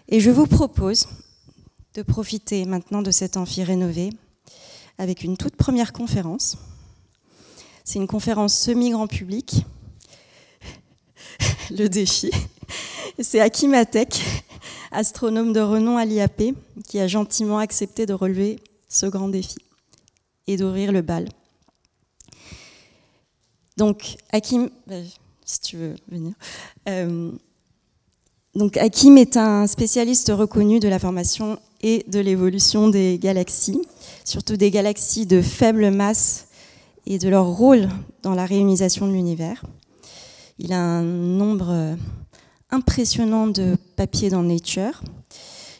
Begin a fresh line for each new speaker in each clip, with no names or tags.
Et je vous propose de profiter maintenant de cet amphi rénové avec une toute première conférence. C'est une conférence semi-grand public, le défi. C'est Hakim Atek, astronome de renom à l'IAP, qui a gentiment accepté de relever ce grand défi et d'ouvrir le bal. Donc, Hakim, si tu veux venir. Donc, Hakim est un spécialiste reconnu de la formation et de l'évolution des galaxies, surtout des galaxies de faible masse et de leur rôle dans la réunisation de l'univers. Il a un nombre impressionnant de papiers dans Nature.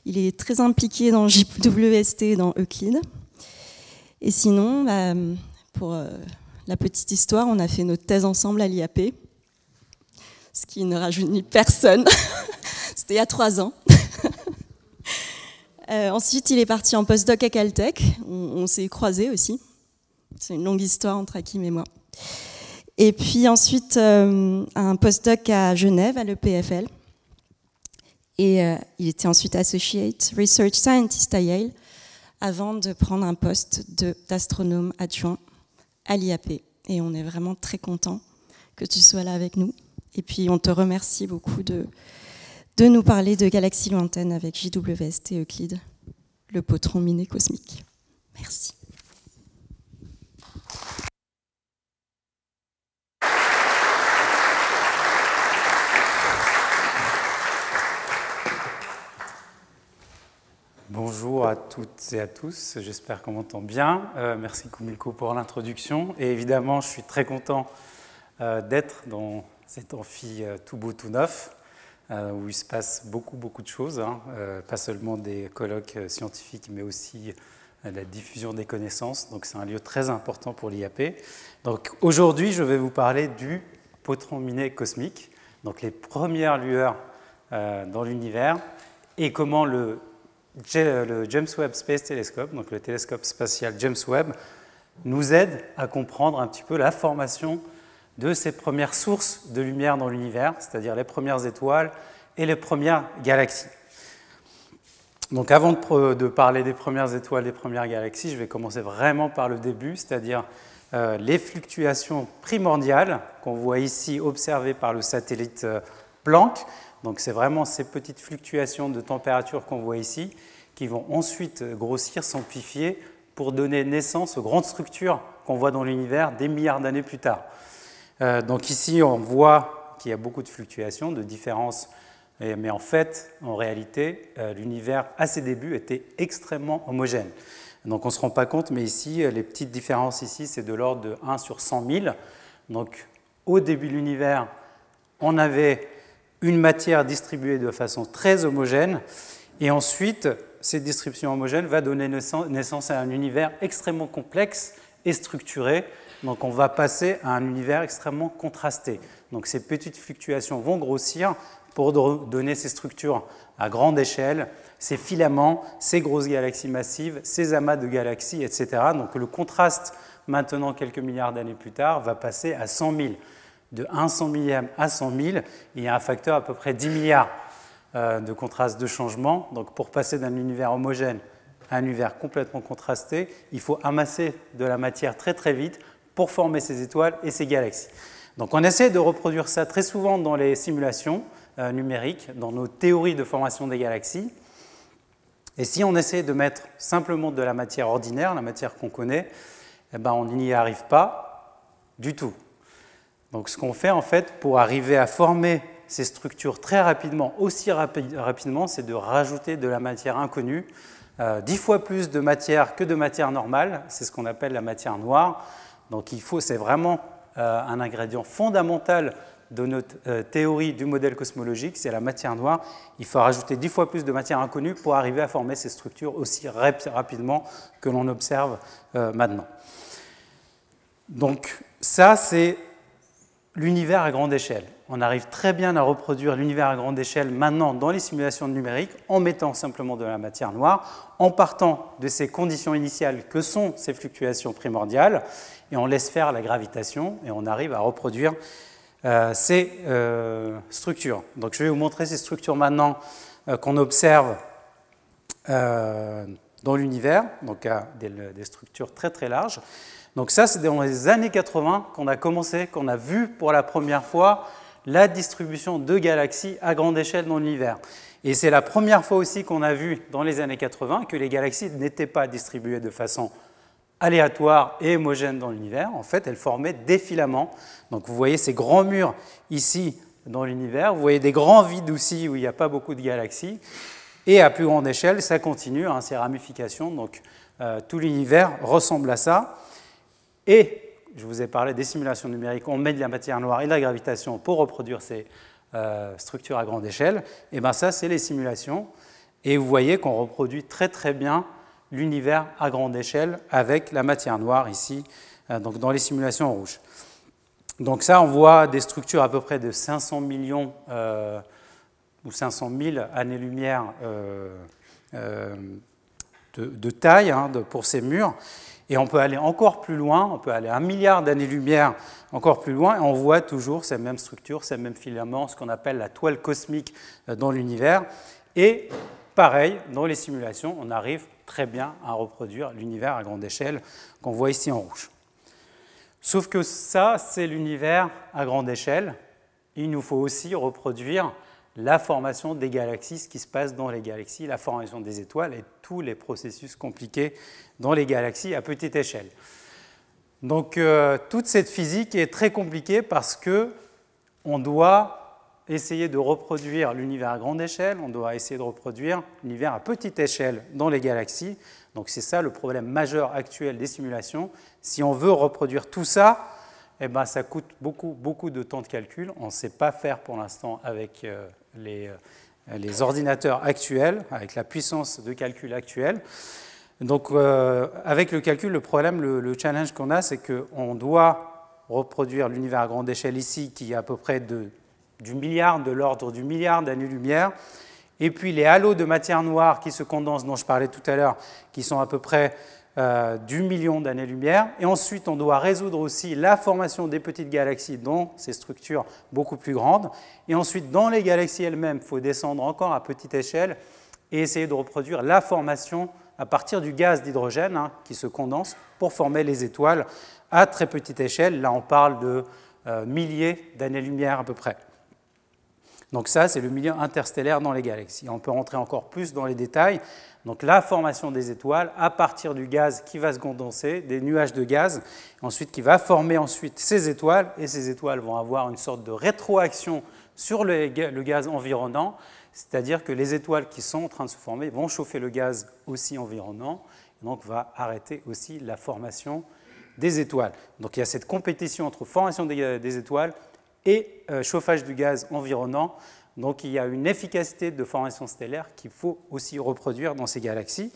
Il est très impliqué dans JWST et dans Euclid. Et sinon, pour la petite histoire, on a fait notre thèse ensemble à l'IAP, ce qui ne rajeunit personne. C'était il y a 3 ans. Ensuite, il est parti en postdoc à Caltech. On s'est croisés aussi. C'est une longue histoire entre Hakim et moi. Et puis ensuite, un postdoc à Genève, à l'EPFL. Et il était ensuite Associate Research Scientist à Yale, avant de prendre un poste d'astronome adjoint à l'IAP. Et on est vraiment très content que tu sois là avec nous. Et puis, on te remercie beaucoup de nous parler de galaxies lointaines avec JWST et Euclid, le potron miné cosmique. Merci.
Bonjour à toutes et à tous, j'espère qu'on m'entend bien. Merci Koumilko pour l'introduction. Et évidemment, je suis très content d'être dans cet amphi tout beau, tout neuf, où il se passe beaucoup de choses, hein. Pas seulement des colloques scientifiques, mais aussi la diffusion des connaissances. Donc c'est un lieu très important pour l'IAP. Donc aujourd'hui, je vais vous parler du potron miné cosmique, donc les premières lueurs dans l'univers, et comment le James Webb Space Telescope, donc le télescope spatial James Webb, nous aide à comprendre un petit peu la formation de ces premières sources de lumière dans l'univers, c'est-à-dire les premières étoiles et les premières galaxies. Donc avant de parler des premières étoiles, des premières galaxies, je vais commencer vraiment par le début, c'est-à-dire les fluctuations primordiales qu'on voit ici observées par le satellite Planck. Donc c'est vraiment ces petites fluctuations de température qu'on voit ici qui vont ensuite grossir, s'amplifier pour donner naissance aux grandes structures qu'on voit dans l'univers des milliards d'années plus tard. Donc ici, on voit qu'il y a beaucoup de fluctuations, de différences, mais en fait, en réalité, l'univers à ses débuts était extrêmement homogène. Donc on ne se rend pas compte, mais ici, les petites différences ici, c'est de l'ordre de 1 sur 100 000. Donc au début de l'univers, on avait une matière distribuée de façon très homogène, et ensuite, cette distribution homogène va donner naissance à un univers extrêmement complexe et structuré. Donc on va passer à un univers extrêmement contrasté. Donc ces petites fluctuations vont grossir pour donner ces structures à grande échelle, ces filaments, ces grosses galaxies massives, ces amas de galaxies, etc. Donc le contraste, maintenant quelques milliards d'années plus tard, va passer à 100 000. De 1 100 millième à 100 000, il y a un facteur à peu près 10 milliards de contraste de changement. Donc pour passer d'un univers homogène à un univers complètement contrasté, il faut amasser de la matière très vite pour former ces étoiles et ces galaxies. Donc on essaie de reproduire ça très souvent dans les simulations numériques, dans nos théories de formation des galaxies. Et si on essaie de mettre simplement de la matière ordinaire, la matière qu'on connaît, eh ben on n'y arrive pas du tout. Donc ce qu'on fait en fait pour arriver à former ces structures très rapidement, aussi rapidement, c'est de rajouter de la matière inconnue, 10 fois plus de matière que de matière normale, c'est ce qu'on appelle la matière noire. Donc c'est vraiment un ingrédient fondamental de notre théorie du modèle cosmologique, c'est la matière noire. Il faut rajouter 10 fois plus de matière inconnue pour arriver à former ces structures aussi rapidement que l'on observe maintenant. Donc ça, c'est l'univers à grande échelle. On arrive très bien à reproduire l'univers à grande échelle maintenant dans les simulations numériques en mettant simplement de la matière noire, en partant de ces conditions initiales que sont ces fluctuations primordiales, et on laisse faire la gravitation et on arrive à reproduire ces structures. Donc je vais vous montrer ces structures maintenant qu'on observe dans l'univers, donc à des structures très très larges. Donc ça, c'est dans les années 80 qu'on a commencé, qu'on a vu pour la première fois la distribution de galaxies à grande échelle dans l'univers. Et c'est la première fois aussi qu'on a vu dans les années 80 que les galaxies n'étaient pas distribuées de façon aléatoire et homogène dans l'univers. En fait, elles formaient des filaments. Donc vous voyez ces grands murs ici dans l'univers, vous voyez des grands vides aussi où il n'y a pas beaucoup de galaxies. Et à plus grande échelle, ça continue, hein, ces ramifications. Donc tout l'univers ressemble à ça. Et je vous ai parlé des simulations numériques, on met de la matière noire et de la gravitation pour reproduire ces structures à grande échelle. Et bien ça, c'est les simulations. Et vous voyez qu'on reproduit très très bien l'univers à grande échelle avec la matière noire ici, donc dans les simulations en rouge. Donc ça, on voit des structures à peu près de 500 millions ou 500 000 années-lumière de taille, hein, pour ces murs. Et on peut aller encore plus loin, on peut aller 1 milliard d'années-lumière encore plus loin, et on voit toujours ces mêmes structures, ces mêmes filaments, ce qu'on appelle la toile cosmique dans l'univers. Et pareil, dans les simulations, on arrive très bien à reproduire l'univers à grande échelle qu'on voit ici en rouge. Sauf que ça, c'est l'univers à grande échelle. Il nous faut aussi reproduire la formation des galaxies, ce qui se passe dans les galaxies, la formation des étoiles et tous les processus compliqués dans les galaxies à petite échelle. Donc toute cette physique est très compliquée parce qu'on doit essayer de reproduire l'univers à grande échelle, on doit essayer de reproduire l'univers à petite échelle dans les galaxies. Donc c'est ça le problème majeur actuel des simulations. Si on veut reproduire tout ça, eh ben, ça coûte beaucoup de temps de calcul. On ne sait pas faire pour l'instant avec les ordinateurs actuels, avec la puissance de calcul actuelle. Donc avec le calcul, le problème, le challenge qu'on a, c'est qu'on doit reproduire l'univers à grande échelle ici, qui est à peu près de l'ordre du milliard d'années-lumière. Et puis les halos de matière noire qui se condensent, dont je parlais tout à l'heure, qui sont à peu près du million d'années-lumière. Et ensuite, on doit résoudre aussi la formation des petites galaxies dans ces structures beaucoup plus grandes. Et ensuite, dans les galaxies elles-mêmes, il faut descendre encore à petite échelle et essayer de reproduire la formation à partir du gaz d'hydrogène, hein, qui se condense pour former les étoiles à très petite échelle. Là, on parle de milliers d'années-lumière à peu près. Donc ça, c'est le milieu interstellaire dans les galaxies. On peut rentrer encore plus dans les détails. Donc la formation des étoiles à partir du gaz qui va se condenser, des nuages de gaz, ensuite qui va former ensuite ces étoiles, et ces étoiles vont avoir une sorte de rétroaction sur le gaz environnant, c'est-à-dire que les étoiles qui sont en train de se former vont chauffer le gaz aussi environnant, et donc va arrêter aussi la formation des étoiles. Donc il y a cette compétition entre formation des étoiles et chauffage du gaz environnant. Donc il y a une efficacité de formation stellaire qu'il faut aussi reproduire dans ces galaxies.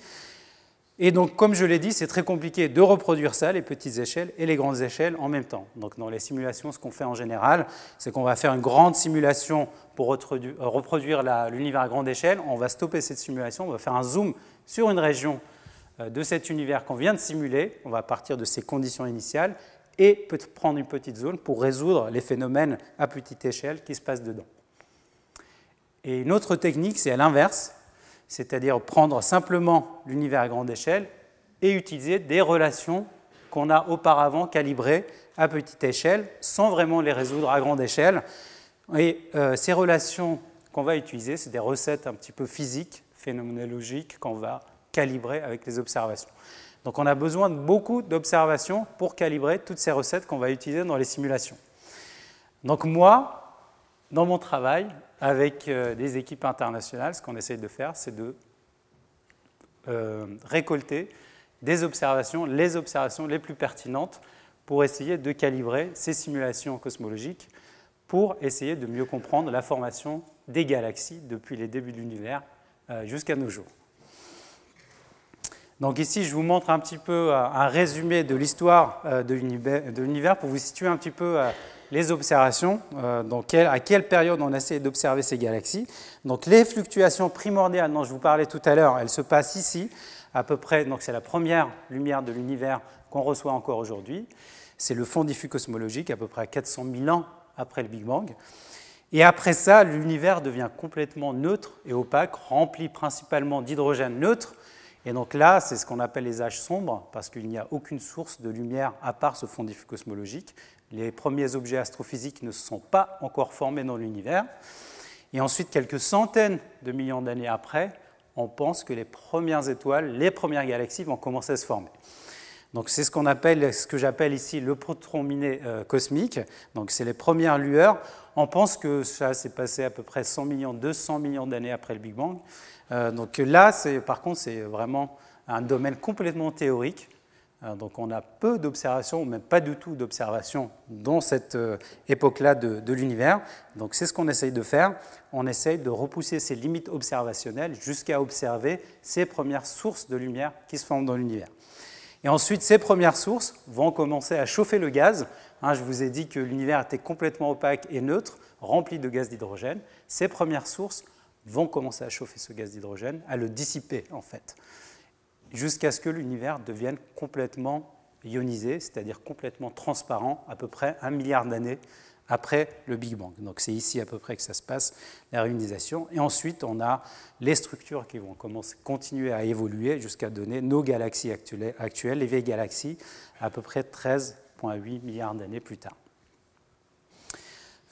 Et donc, comme je l'ai dit, c'est très compliqué de reproduire ça, les petites échelles et les grandes échelles en même temps. Donc dans les simulations, ce qu'on fait en général, c'est qu'on va faire une grande simulation pour reproduire l'univers à grande échelle. On va stopper cette simulation, on va faire un zoom sur une région de cet univers qu'on vient de simuler. On va partir de ces conditions initiales et peut prendre une petite zone pour résoudre les phénomènes à petite échelle qui se passent dedans. Et une autre technique, c'est à l'inverse, c'est-à-dire prendre simplement l'univers à grande échelle et utiliser des relations qu'on a auparavant calibrées à petite échelle sans vraiment les résoudre à grande échelle. Et ces relations qu'on va utiliser, c'est des recettes un petit peu physiques, phénoménologiques, qu'on va calibrer avec les observations. Donc on a besoin de beaucoup d'observations pour calibrer toutes ces recettes qu'on va utiliser dans les simulations. Donc moi, dans mon travail, avec des équipes internationales, ce qu'on essaye de faire, c'est de récolter des observations, les observations les plus pertinentes pour essayer de calibrer ces simulations cosmologiques, pour essayer de mieux comprendre la formation des galaxies depuis les débuts de l'univers jusqu'à nos jours. Donc ici, je vous montre un petit peu un résumé de l'histoire de l'univers pour vous situer un petit peu les observations, à quelle période on a essayé d'observer ces galaxies. Donc les fluctuations primordiales dont je vous parlais tout à l'heure, elles se passent ici, à peu près, donc c'est la première lumière de l'univers qu'on reçoit encore aujourd'hui. C'est le fond diffus cosmologique, à peu près à 400 000 ans après le Big Bang. Et après ça, l'univers devient complètement neutre et opaque, rempli principalement d'hydrogène neutre. Et donc là, c'est ce qu'on appelle les âges sombres, parce qu'il n'y a aucune source de lumière à part ce fond diffus cosmologique. Les premiers objets astrophysiques ne se sont pas encore formés dans l'univers. Et ensuite, quelques centaines de millions d'années après, on pense que les premières étoiles, les premières galaxies vont commencer à se former. Donc c'est ce que j'appelle ici le proton-miné cosmique. Donc c'est les premières lueurs. On pense que ça s'est passé à peu près 100 millions, 200 millions d'années après le Big Bang. Donc là, par contre, c'est vraiment un domaine complètement théorique. Donc on a peu d'observations, ou même pas du tout d'observations dans cette époque-là de l'univers. Donc c'est ce qu'on essaye de faire. On essaye de repousser ces limites observationnelles jusqu'à observer ces premières sources de lumière qui se forment dans l'univers. Et ensuite, ces premières sources vont commencer à chauffer le gaz. Je vous ai dit que l'univers était complètement opaque et neutre, rempli de gaz d'hydrogène. Ces premières sources vont commencer à chauffer ce gaz d'hydrogène, à le dissiper en fait, jusqu'à ce que l'univers devienne complètement ionisé, c'est-à-dire complètement transparent, à peu près 1 milliard d'années après le Big Bang. Donc c'est ici à peu près que ça se passe, la réionisation. Et ensuite, on a les structures qui vont continuer à évoluer jusqu'à donner nos galaxies actuelles, les vieilles galaxies, à peu près 13,8 milliards d'années plus tard.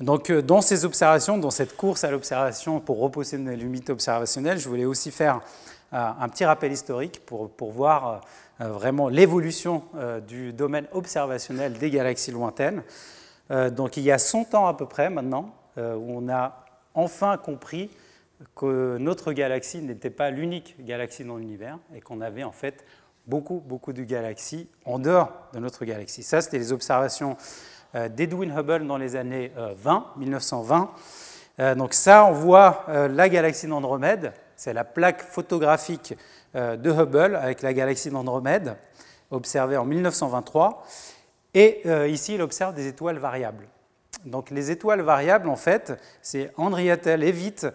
Donc dans ces observations, dans cette course à l'observation pour repousser nos limites observationnelles, je voulais aussi faire un petit rappel historique pour voir vraiment l'évolution du domaine observationnel des galaxies lointaines. Donc il y a 100 ans à peu près maintenant, où on a enfin compris que notre galaxie n'était pas l'unique galaxie dans l'univers et qu'on avait en fait beaucoup de galaxies en dehors de notre galaxie. Ça, c'était les observations d'Edwin Hubble dans les années 1920. Donc ça, on voit la galaxie d'Andromède, c'est la plaque photographique de Hubble avec la galaxie d'Andromède, observée en 1923. Et ici, il observe des étoiles variables. Donc les étoiles variables, en fait, c'est Henrietta Leavitt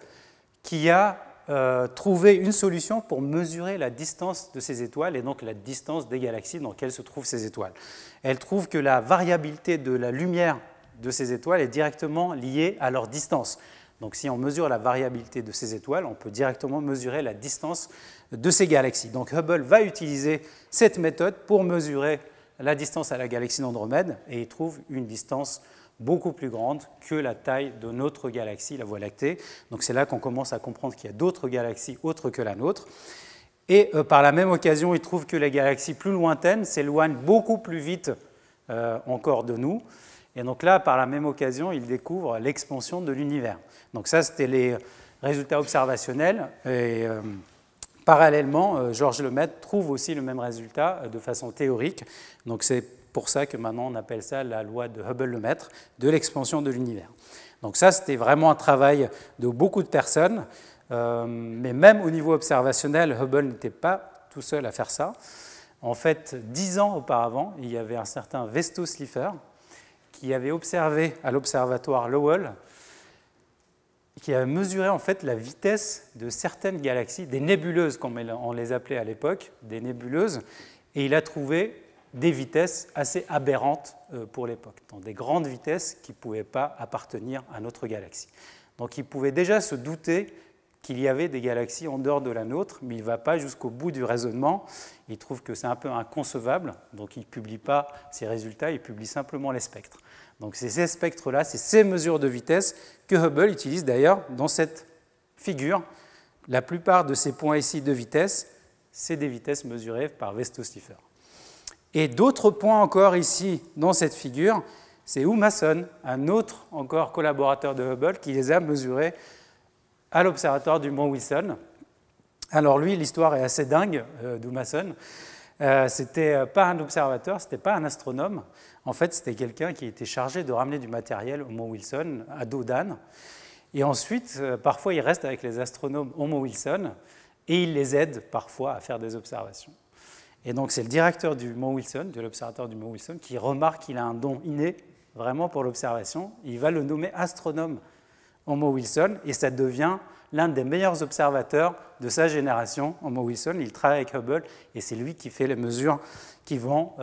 qui a trouvé une solution pour mesurer la distance de ces étoiles et donc la distance des galaxies dans lesquelles se trouvent ces étoiles. Elle trouve que la variabilité de la lumière de ces étoiles est directement liée à leur distance. Donc si on mesure la variabilité de ces étoiles, on peut directement mesurer la distance de ces galaxies. Donc Hubble va utiliser cette méthode pour mesurer la distance à la galaxie d'Andromède et il trouve une distance beaucoup plus grande que la taille de notre galaxie, la Voie lactée. Donc c'est là qu'on commence à comprendre qu'il y a d'autres galaxies autres que la nôtre. Et par la même occasion, il trouve que les galaxies plus lointaines s'éloignent beaucoup plus vite encore de nous. Et donc là, par la même occasion, il découvre l'expansion de l'univers. Donc ça, c'était les résultats observationnels. Et parallèlement, Georges Lemaître trouve aussi le même résultat de façon théorique. Donc c'est pour ça que maintenant on appelle ça la loi de Hubble-Lemaître de l'expansion de l'univers. Donc ça, c'était vraiment un travail de beaucoup de personnes. Mais même au niveau observationnel, Hubble n'était pas tout seul à faire ça. En fait, 10 ans auparavant, il y avait un certain Vesto Slipher qui avait observé à l'observatoire Lowell, qui a mesuré en fait la vitesse de certaines galaxies, des nébuleuses comme on les appelait à l'époque, des nébuleuses, et il a trouvé des vitesses assez aberrantes pour l'époque, donc des grandes vitesses qui ne pouvaient pas appartenir à notre galaxie. Donc il pouvait déjà se douter qu'il y avait des galaxies en dehors de la nôtre, mais il ne va pas jusqu'au bout du raisonnement. Il trouve que c'est un peu inconcevable, donc il ne publie pas ses résultats, il publie simplement les spectres. Donc c'est ces spectres-là, c'est ces mesures de vitesse que Hubble utilise d'ailleurs dans cette figure. La plupart de ces points ici de vitesse, c'est des vitesses mesurées par Vesto Slipher. Et d'autres points encore ici dans cette figure, c'est Hugh-Mason, un autre encore collaborateur de Hubble, qui les a mesurés à l'observatoire du Mont Wilson. Alors lui, l'histoire est assez dingue d'Hugh-Mason. C'était pas un observateur, c'était pas un astronome. En fait, c'était quelqu'un qui était chargé de ramener du matériel au Mont Wilson, à dos d'âne. Et ensuite, parfois, il reste avec les astronomes au Mont Wilson et il les aide parfois à faire des observations. Et donc, c'est le directeur du Mont Wilson, de l'observatoire du Mont Wilson, qui remarque qu'il a un don inné vraiment pour l'observation. Il va le nommer astronome au Mont Wilson et ça devient l'un des meilleurs observateurs de sa génération au Mont Wilson. Il travaille avec Hubble et c'est lui qui fait les mesures qui vont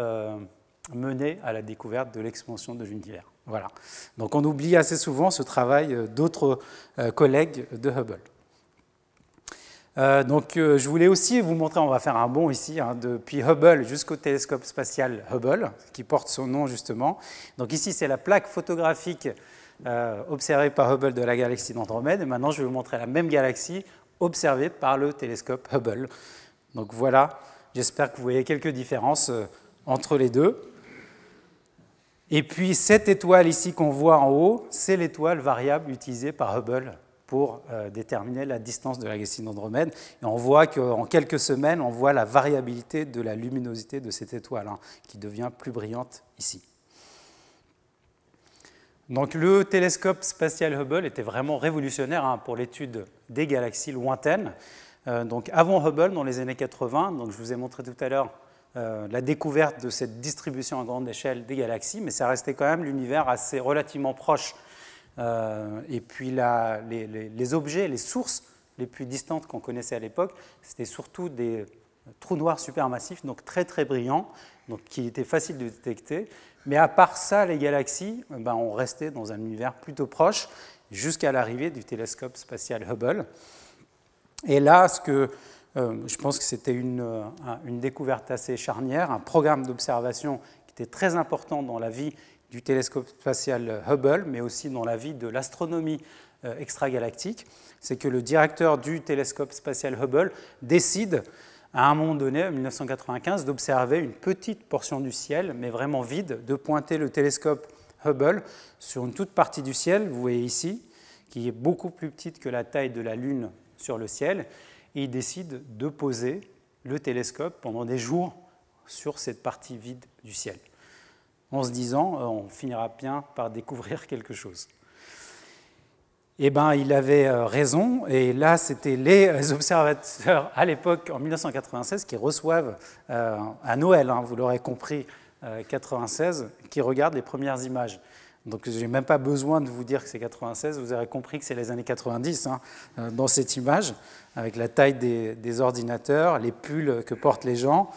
mener à la découverte de l'expansion de l'univers. Voilà. Donc on oublie assez souvent ce travail d'autres collègues de Hubble. Je voulais aussi vous montrer, on va faire un bond ici, depuis Hubble jusqu'au télescope spatial Hubble, qui porte son nom justement. Donc ici, c'est la plaque photographique observée par Hubble de la galaxie d'Andromède. Et maintenant, je vais vous montrer la même galaxie observée par le télescope Hubble. Donc voilà, j'espère que vous voyez quelques différences entre les deux. Et puis cette étoile ici qu'on voit en haut, c'est l'étoile variable utilisée par Hubble pour déterminer la distance de la galaxie d'Andromède. Et on voit qu'en quelques semaines, on voit la variabilité de la luminosité de cette étoile, qui devient plus brillante ici. Donc le télescope spatial Hubble était vraiment révolutionnaire pour l'étude des galaxies lointaines. Donc avant Hubble, dans les années 80, donc je vous ai montré tout à l'heure la découverte de cette distribution à grande échelle des galaxies, mais ça restait quand même l'univers assez relativement proche. Et puis les objets, les sources les plus distantes qu'on connaissait à l'époque, c'était surtout des trous noirs supermassifs, donc très très brillants, donc qui étaient faciles de détecter. Mais à part ça, les galaxies, on restait dans un univers plutôt proche, jusqu'à l'arrivée du télescope spatial Hubble. Et là, je pense que c'était une découverte assez charnière, un programme d'observation qui était très important dans la vie du télescope spatial Hubble, mais aussi dans la vie de l'astronomie extragalactique. C'est que le directeur du télescope spatial Hubble décide, à un moment donné, en 1995, d'observer une petite portion du ciel, mais vraiment vide, de pointer le télescope Hubble sur une toute partie du ciel, vous voyez ici, qui est beaucoup plus petite que la taille de la Lune sur le ciel, et il décide de poser le télescope pendant des jours sur cette partie vide du ciel, en se disant on finira bien par découvrir quelque chose. Eh bien, il avait raison, et là, c'était les observateurs à l'époque, en 1996, qui reçoivent à Noël, vous l'aurez compris, 96, qui regardent les premières images. Donc, je n'ai même pas besoin de vous dire que c'est 96, vous aurez compris que c'est les années 90 dans cette image, avec la taille des ordinateurs, les pulls que portent les gens,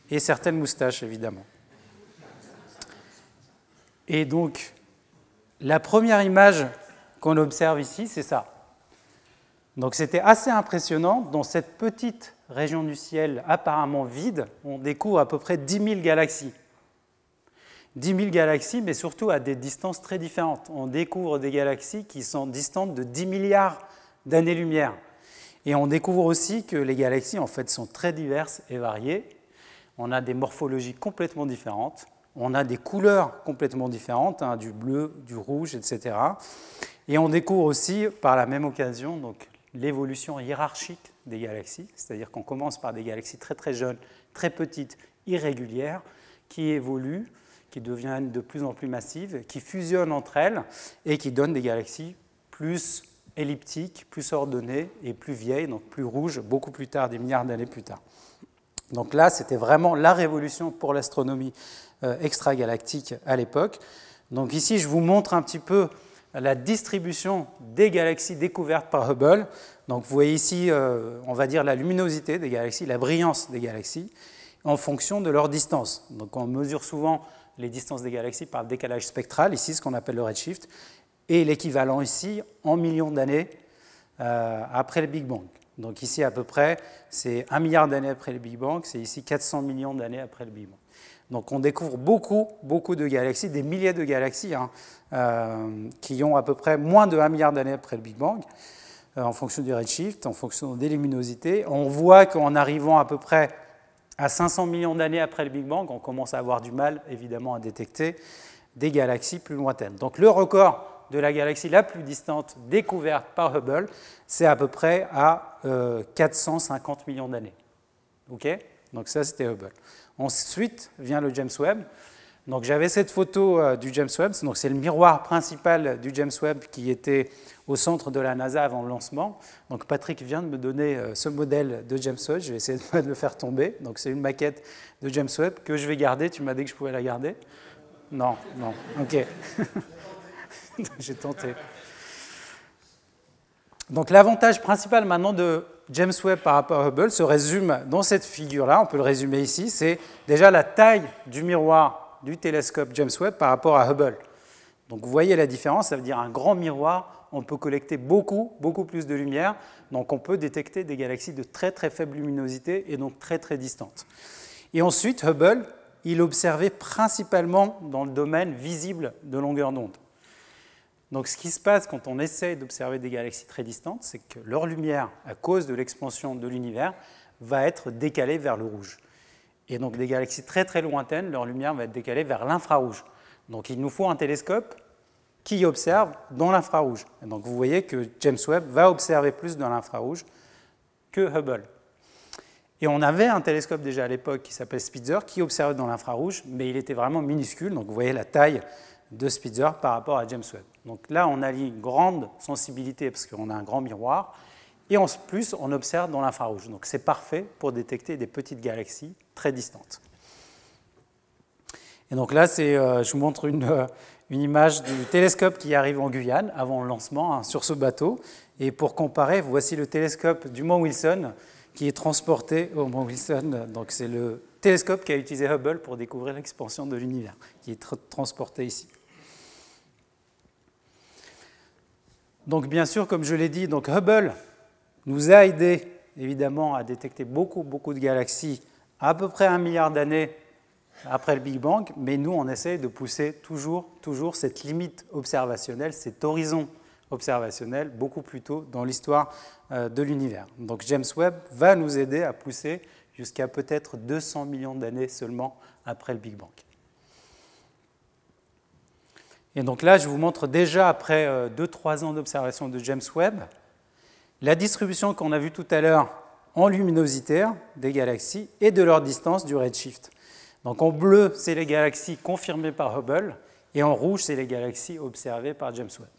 et certaines moustaches, évidemment. Et donc, la première image qu'on observe ici, c'est ça. Donc c'était assez impressionnant. Dans cette petite région du ciel apparemment vide, on découvre à peu près 10 000 galaxies. 10 000 galaxies, mais surtout à des distances très différentes. On découvre des galaxies qui sont distantes de 10 milliards d'années-lumière. Et on découvre aussi que les galaxies, en fait, sont très diverses et variées. On a des morphologies complètement différentes. On a des couleurs complètement différentes, du bleu, du rouge, etc. Et on découvre aussi, par la même occasion, donc, l'évolution hiérarchique des galaxies, c'est-à-dire qu'on commence par des galaxies très très jeunes, très petites, irrégulières, qui évoluent, qui deviennent de plus en plus massives, qui fusionnent entre elles et qui donnent des galaxies plus elliptiques, plus ordonnées et plus vieilles, donc plus rouges, beaucoup plus tard, des milliards d'années plus tard. Donc là, c'était vraiment la révolution pour l'astronomie extragalactique à l'époque. Donc ici, je vous montre un petit peu la distribution des galaxies découvertes par Hubble. Donc vous voyez ici, on va dire la luminosité des galaxies, la brillance des galaxies, en fonction de leur distance. Donc on mesure souvent les distances des galaxies par le décalage spectral, ici ce qu'on appelle le redshift, et l'équivalent ici en millions d'années après le Big Bang. Donc ici à peu près, c'est 1 milliard d'années après le Big Bang, c'est ici 400 millions d'années après le Big Bang. Donc on découvre beaucoup de galaxies, des milliers de galaxies, qui ont à peu près moins de 1 milliard d'années après le Big Bang, en fonction du redshift, en fonction des luminosités. On voit qu'en arrivant à peu près à 500 millions d'années après le Big Bang, on commence à avoir du mal, évidemment, à détecter des galaxies plus lointaines. Donc le record de la galaxie la plus distante découverte par Hubble, c'est à peu près à 450 millions d'années. Okay ? Donc ça, c'était Hubble. Ensuite vient le James Webb. Donc j'avais cette photo du James Webb, donc c'est le miroir principal du James Webb qui était au centre de la NASA avant le lancement. Donc Patrick vient de me donner ce modèle de James Webb, je vais essayer de le faire tomber. Donc c'est une maquette de James Webb que je vais garder. Tu m'as dit que je pouvais la garder ? Non, ok. J'ai tenté. Donc l'avantage principal maintenant de James Webb par rapport à Hubble se résume dans cette figure-là, on peut le résumer ici, c'est déjà la taille du miroir du télescope James Webb par rapport à Hubble. Donc vous voyez la différence, ça veut dire un grand miroir, on peut collecter beaucoup plus de lumière, donc on peut détecter des galaxies de très très faible luminosité et donc très très distantes. Et ensuite, Hubble, il observait principalement dans le domaine visible de longueur d'onde. Donc ce qui se passe quand on essaie d'observer des galaxies très distantes, c'est que leur lumière, à cause de l'expansion de l'univers, va être décalée vers le rouge. Et donc des galaxies très très lointaines, leur lumière va être décalée vers l'infrarouge. Donc il nous faut un télescope qui observe dans l'infrarouge. Donc vous voyez que James Webb va observer plus dans l'infrarouge que Hubble. Et on avait un télescope déjà à l'époque qui s'appelle Spitzer, qui observait dans l'infrarouge, mais il était vraiment minuscule. Donc vous voyez la taille de Spitzer par rapport à James Webb. Donc là, on allie une grande sensibilité parce qu'on a un grand miroir, et en plus, on observe dans l'infrarouge. Donc c'est parfait pour détecter des petites galaxies très distantes. Et donc là, je vous montre une image du télescope qui arrive en Guyane avant le lancement sur ce bateau. Et pour comparer, voici le télescope du Mont Wilson qui est transporté au Mont Wilson. Donc c'est le télescope qu'a utilisé Hubble pour découvrir l'expansion de l'univers, qui est transporté ici. Donc bien sûr, comme je l'ai dit, donc Hubble nous a aidé évidemment à détecter beaucoup de galaxies à peu près 1 milliard d'années après le Big Bang, mais nous on essaie de pousser toujours cette limite observationnelle, cet horizon observationnel beaucoup plus tôt dans l'histoire de l'univers. Donc James Webb va nous aider à pousser jusqu'à peut-être 200 millions d'années seulement après le Big Bang. Et donc là, je vous montre déjà, après 2-3 ans d'observation de James Webb, la distribution qu'on a vue tout à l'heure en luminosité des galaxies et de leur distance du redshift. Donc en bleu, c'est les galaxies confirmées par Hubble, et en rouge, c'est les galaxies observées par James Webb.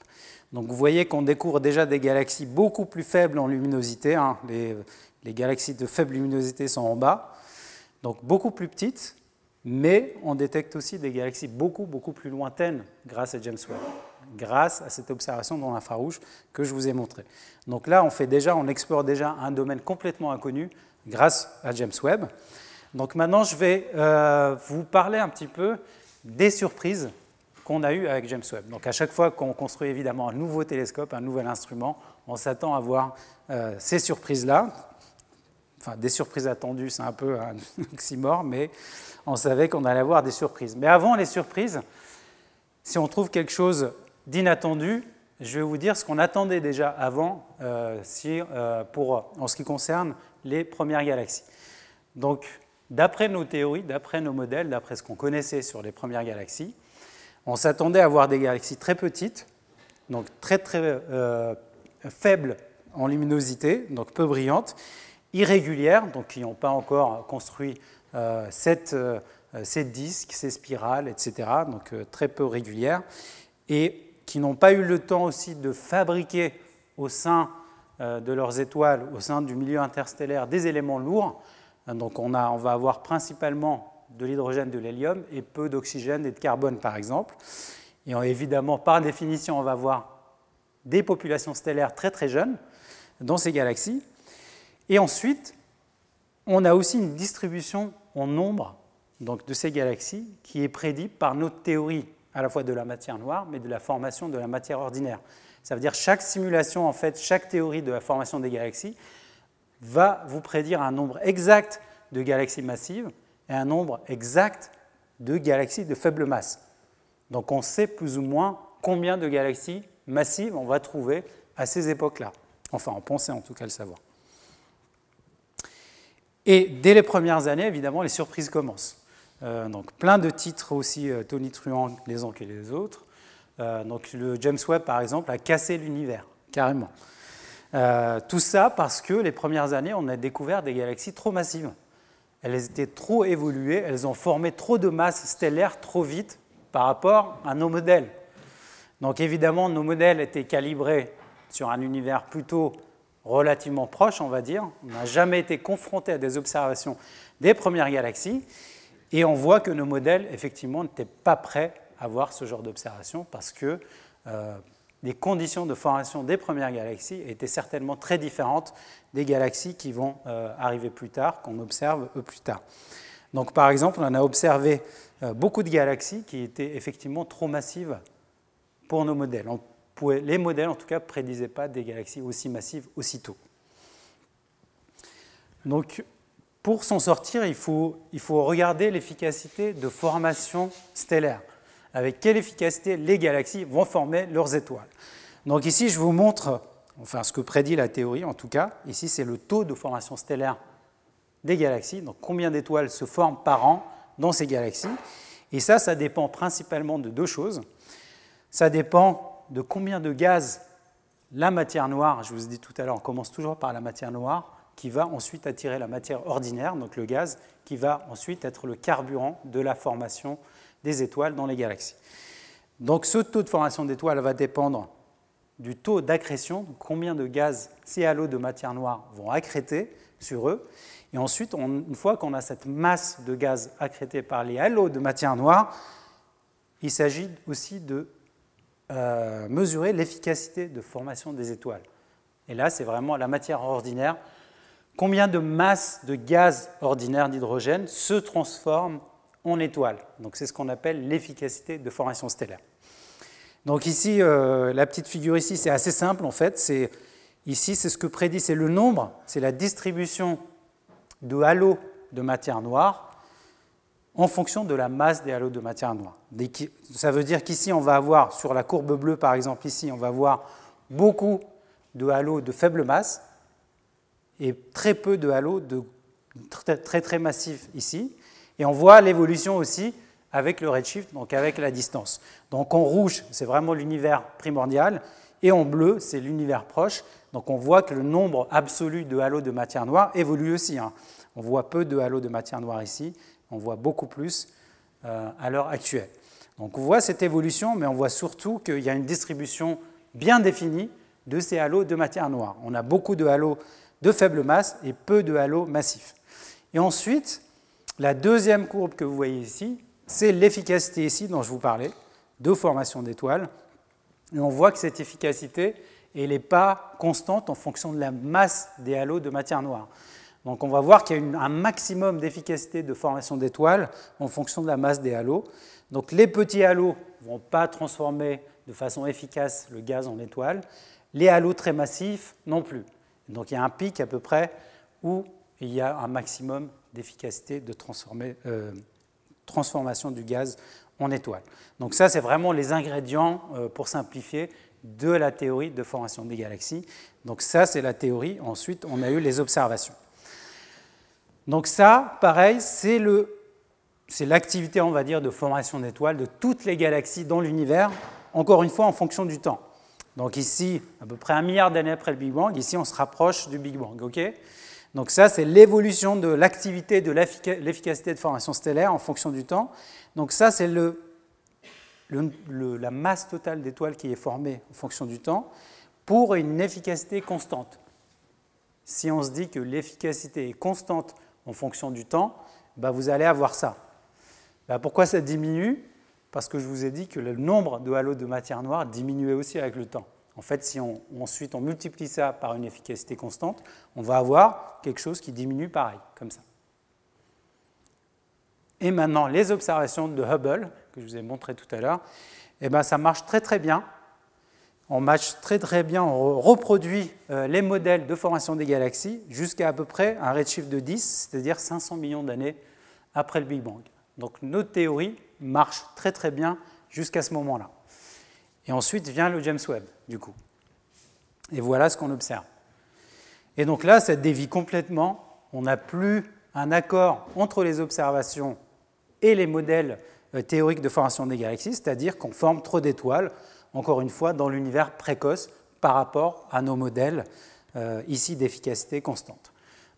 Donc vous voyez qu'on découvre déjà des galaxies beaucoup plus faibles en luminosité. Les galaxies de faible luminosité sont en bas, donc beaucoup plus petites, mais on détecte aussi des galaxies beaucoup plus lointaines grâce à James Webb, grâce à cette observation dans l'infrarouge que je vous ai montré. Donc là, on explore déjà un domaine complètement inconnu grâce à James Webb. Donc maintenant, je vais vous parler un petit peu des surprises qu'on a eues avec James Webb. Donc à chaque fois qu'on construit évidemment un nouveau télescope, un nouvel instrument, on s'attend à voir ces surprises-là. Enfin, des surprises attendues, c'est un peu un oxymore, mais on savait qu'on allait avoir des surprises. Mais avant les surprises, si on trouve quelque chose d'inattendu, je vais vous dire ce qu'on attendait déjà avant en ce qui concerne les premières galaxies. Donc, d'après nos théories, d'après nos modèles, d'après ce qu'on connaissait sur les premières galaxies, on s'attendait à voir des galaxies très petites, donc très faibles en luminosité, donc peu brillantes, irrégulières, donc qui n'ont pas encore construit ces disques, ces spirales, etc., donc très peu régulières, et qui n'ont pas eu le temps aussi de fabriquer au sein de leurs étoiles, au sein du milieu interstellaire, des éléments lourds. Donc on va avoir principalement de l'hydrogène, de l'hélium, et peu d'oxygène et de carbone, par exemple. Et évidemment, par définition, on va avoir des populations stellaires très jeunes dans ces galaxies. Et ensuite, on a aussi une distribution en nombre donc, de ces galaxies qui est prédite par notre théorie à la fois de la matière noire, mais de la formation de la matière ordinaire. Ça veut dire chaque simulation, en fait, chaque théorie de la formation des galaxies va vous prédire un nombre exact de galaxies massives et un nombre exact de galaxies de faible masse. Donc on sait plus ou moins combien de galaxies massives on va trouver à ces époques-là. Enfin, on pensait en tout cas le savoir. Et dès les premières années, évidemment, les surprises commencent. Donc plein de titres aussi tonitruants les uns que les autres. Donc le James Webb, par exemple, a cassé l'univers, carrément. Tout ça parce que les premières années, on a découvert des galaxies trop massives. Elles étaient trop évoluées, elles ont formé trop de masse stellaire trop vite par rapport à nos modèles. Donc évidemment, nos modèles étaient calibrés sur un univers plutôt relativement proche, on va dire. On n'a jamais été confronté à des observations des premières galaxies. Et on voit que nos modèles, effectivement, n'étaient pas prêts à voir ce genre d'observation parce que les conditions de formation des premières galaxies étaient certainement très différentes des galaxies qui vont arriver plus tard, qu'on observe plus tard. Donc, par exemple, on a observé beaucoup de galaxies qui étaient effectivement trop massives pour nos modèles. Les modèles, en tout cas, ne prédisaient pas des galaxies aussi massives aussitôt. Donc, pour s'en sortir, il faut regarder l'efficacité de formation stellaire. Avec quelle efficacité les galaxies vont former leurs étoiles. Donc ici, je vous montre, enfin ce que prédit la théorie en tout cas. Ici, c'est le taux de formation stellaire des galaxies. Donc combien d'étoiles se forment par an dans ces galaxies. Et ça dépend principalement de deux choses. Ça dépend de combien de gaz la matière noire, je vous ai dit tout à l'heure, on commence toujours par la matière noire, qui va ensuite attirer la matière ordinaire, donc le gaz, qui va ensuite être le carburant de la formation des étoiles dans les galaxies. Donc ce taux de formation d'étoiles va dépendre du taux d'accrétion, combien de gaz ces halos de matière noire vont accréter sur eux. Et ensuite, une fois qu'on a cette masse de gaz accrétée par les halos de matière noire, il s'agit aussi de mesurer l'efficacité de formation des étoiles. Et là, c'est vraiment la matière ordinaire. Combien de masse de gaz ordinaire d'hydrogène se transforme en étoile. Donc c'est ce qu'on appelle l'efficacité de formation stellaire. Donc ici, la petite figure ici, c'est assez simple en fait. Ici, c'est ce que prédit, c'est le nombre, c'est la distribution de halos de matière noire en fonction de la masse des halos de matière noire. Ça veut dire qu'ici, on va avoir, sur la courbe bleue par exemple, ici, on va avoir beaucoup de halos de faible masse et très peu de halos de très massifs ici. Et on voit l'évolution aussi avec le redshift, donc avec la distance. Donc en rouge, c'est vraiment l'univers primordial, et en bleu, c'est l'univers proche. Donc on voit que le nombre absolu de halos de matière noire évolue aussi. On voit peu de halos de matière noire ici, on voit beaucoup plus à l'heure actuelle. Donc on voit cette évolution, mais on voit surtout qu'il y a une distribution bien définie de ces halos de matière noire. On a beaucoup de halos de faible masse et peu de halos massifs. Et ensuite, la deuxième courbe que vous voyez ici, c'est l'efficacité ici dont je vous parlais, de formation d'étoiles. Et on voit que cette efficacité, elle n'est pas constante en fonction de la masse des halos de matière noire. Donc on va voir qu'il y a un maximum d'efficacité de formation d'étoiles en fonction de la masse des halos. Donc les petits halos ne vont pas transformer de façon efficace le gaz en étoile. Les halos très massifs non plus. Donc il y a un pic à peu près où il y a un maximum d'efficacité de transformation du gaz en étoile. Donc ça, c'est vraiment les ingrédients, pour simplifier, de la théorie de formation des galaxies. Donc ça, c'est la théorie. Ensuite, on a eu les observations. Donc ça, pareil, c'est l'activité, on va dire, de formation d'étoiles de toutes les galaxies dans l'univers, encore une fois, en fonction du temps. Donc ici, à peu près 1 milliard d'années après le Big Bang, ici, on se rapproche du Big Bang. Okay, donc ça, c'est l'évolution de l'activité de l'efficacité de formation stellaire en fonction du temps. Donc ça, c'est la masse totale d'étoiles qui est formée en fonction du temps pour une efficacité constante. Si on se dit que l'efficacité est constante en fonction du temps, vous allez avoir ça. Pourquoi ça diminue ? Parce que je vous ai dit que le nombre de halos de matière noire diminuait aussi avec le temps. En fait, si ensuite on multiplie ça par une efficacité constante, on va avoir quelque chose qui diminue pareil, comme ça. Et maintenant, les observations de Hubble, que je vous ai montré tout à l'heure, ça marche très bien. On match très bien, on reproduit les modèles de formation des galaxies jusqu'à à peu près un redshift de 10, c'est-à-dire 500 millions d'années après le Big Bang. Donc notre théorie marche très bien jusqu'à ce moment-là. Et ensuite vient le James Webb, du coup. Et voilà ce qu'on observe. Et donc là, ça dévie complètement. On n'a plus un accord entre les observations et les modèles théoriques de formation des galaxies, c'est-à-dire qu'on forme trop d'étoiles, encore une fois, dans l'univers précoce par rapport à nos modèles ici d'efficacité constante.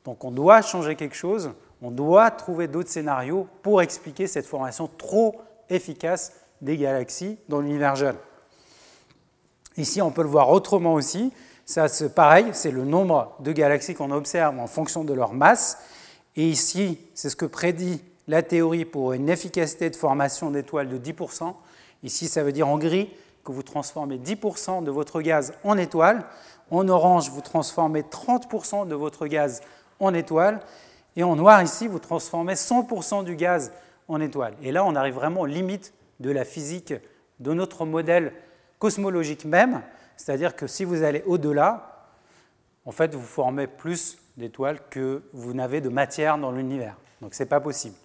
Donc on doit changer quelque chose, on doit trouver d'autres scénarios pour expliquer cette formation trop efficace des galaxies dans l'univers jeune. Ici, on peut le voir autrement aussi. Ça, c'est pareil, c'est le nombre de galaxies qu'on observe en fonction de leur masse. Et ici, c'est ce que prédit la théorie pour une efficacité de formation d'étoiles de 10%. Ici, ça veut dire en gris que vous transformez 10% de votre gaz en étoile. En orange, vous transformez 30% de votre gaz en étoile. Et en noir, ici, vous transformez 100% du gaz en étoile. Et là, on arrive vraiment aux limites de la physique de notre modèle cosmologique même, c'est-à-dire que si vous allez au-delà, en fait, vous formez plus d'étoiles que vous n'avez de matière dans l'univers. Donc, ce n'est pas possible.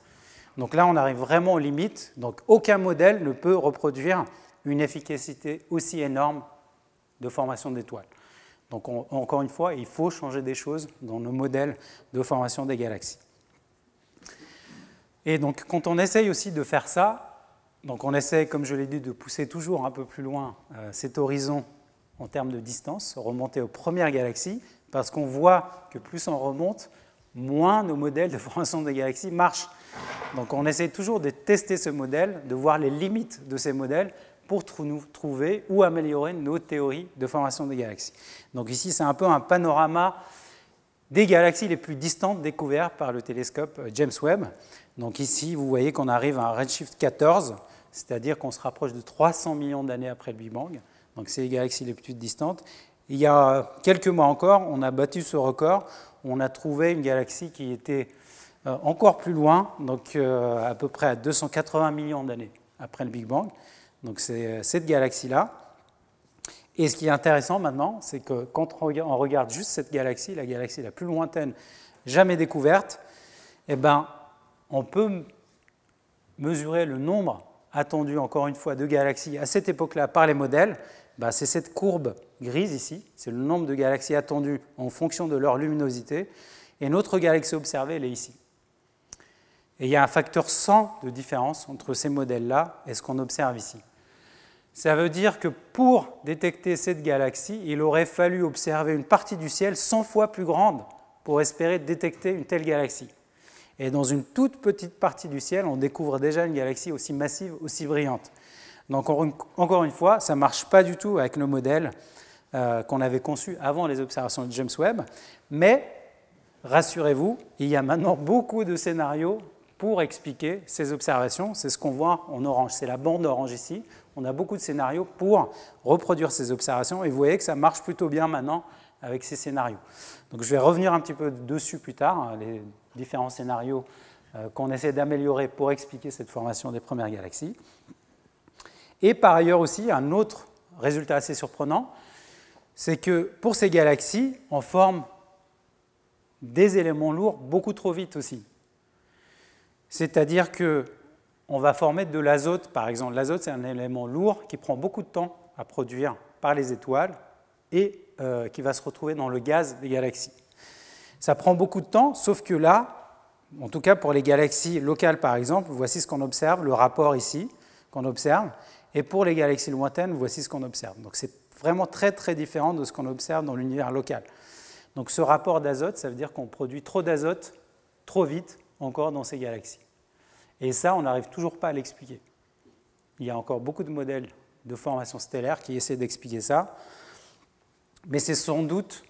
Donc là, on arrive vraiment aux limites. Donc, aucun modèle ne peut reproduire une efficacité aussi énorme de formation d'étoiles. Donc, encore une fois, il faut changer des choses dans nos modèles de formation des galaxies. Et donc, quand on essaye aussi de faire ça, donc on essaie, comme je l'ai dit, de pousser toujours un peu plus loin cet horizon en termes de distance, remonter aux premières galaxies, parce qu'on voit que plus on remonte, moins nos modèles de formation des galaxies marchent. Donc, on essaie toujours de tester ce modèle, de voir les limites de ces modèles pour trouver ou améliorer nos théories de formation des galaxies. Donc ici, c'est un peu un panorama des galaxies les plus distantes découvertes par le télescope James Webb. Donc ici, vous voyez qu'on arrive à un redshift 14, c'est-à-dire qu'on se rapproche de 300 millions d'années après le Big Bang. Donc c'est les galaxies les plus distantes. Il y a quelques mois encore, on a battu ce record. On a trouvé une galaxie qui était encore plus loin, donc à peu près à 280 millions d'années après le Big Bang. Donc c'est cette galaxie-là. Et ce qui est intéressant maintenant, c'est que quand on regarde juste cette galaxie, la galaxie la plus lointaine jamais découverte, eh ben, on peut mesurer le nombre attendu, encore une fois, de galaxies à cette époque-là par les modèles. Ben, c'est cette courbe grise ici, c'est le nombre de galaxies attendues en fonction de leur luminosité. Et notre galaxie observée, elle est ici. Et il y a un facteur 100 de différence entre ces modèles-là et ce qu'on observe ici. Ça veut dire que pour détecter cette galaxie, il aurait fallu observer une partie du ciel 100 fois plus grande pour espérer détecter une telle galaxie. Et dans une toute petite partie du ciel, on découvre déjà une galaxie aussi massive, aussi brillante. Donc encore une fois, ça ne marche pas du tout avec nos modèles qu'on avait conçus avant les observations de James Webb. Mais rassurez-vous, il y a maintenant beaucoup de scénarios pour expliquer ces observations. C'est ce qu'on voit en orange, c'est la bande orange ici. On a beaucoup de scénarios pour reproduire ces observations et vous voyez que ça marche plutôt bien maintenant avec ces scénarios. Donc je vais revenir un petit peu dessus plus tard, les différents scénarios qu'on essaie d'améliorer pour expliquer cette formation des premières galaxies. Et par ailleurs aussi, un autre résultat assez surprenant, c'est que pour ces galaxies, on forme des éléments lourds beaucoup trop vite aussi. C'est-à-dire qu'on va former de l'azote, par exemple. L'azote, c'est un élément lourd qui prend beaucoup de temps à produire par les étoiles et qui va se retrouver dans le gaz des galaxies. Ça prend beaucoup de temps, sauf que là, en tout cas pour les galaxies locales, par exemple, voici ce qu'on observe, le rapport ici qu'on observe, et pour les galaxies lointaines, voici ce qu'on observe. Donc c'est vraiment très très différent de ce qu'on observe dans l'univers local. Donc ce rapport d'azote, ça veut dire qu'on produit trop d'azote trop vite encore dans ces galaxies. Et ça, on n'arrive toujours pas à l'expliquer. Il y a encore beaucoup de modèles de formation stellaire qui essaient d'expliquer ça, mais c'est sans doute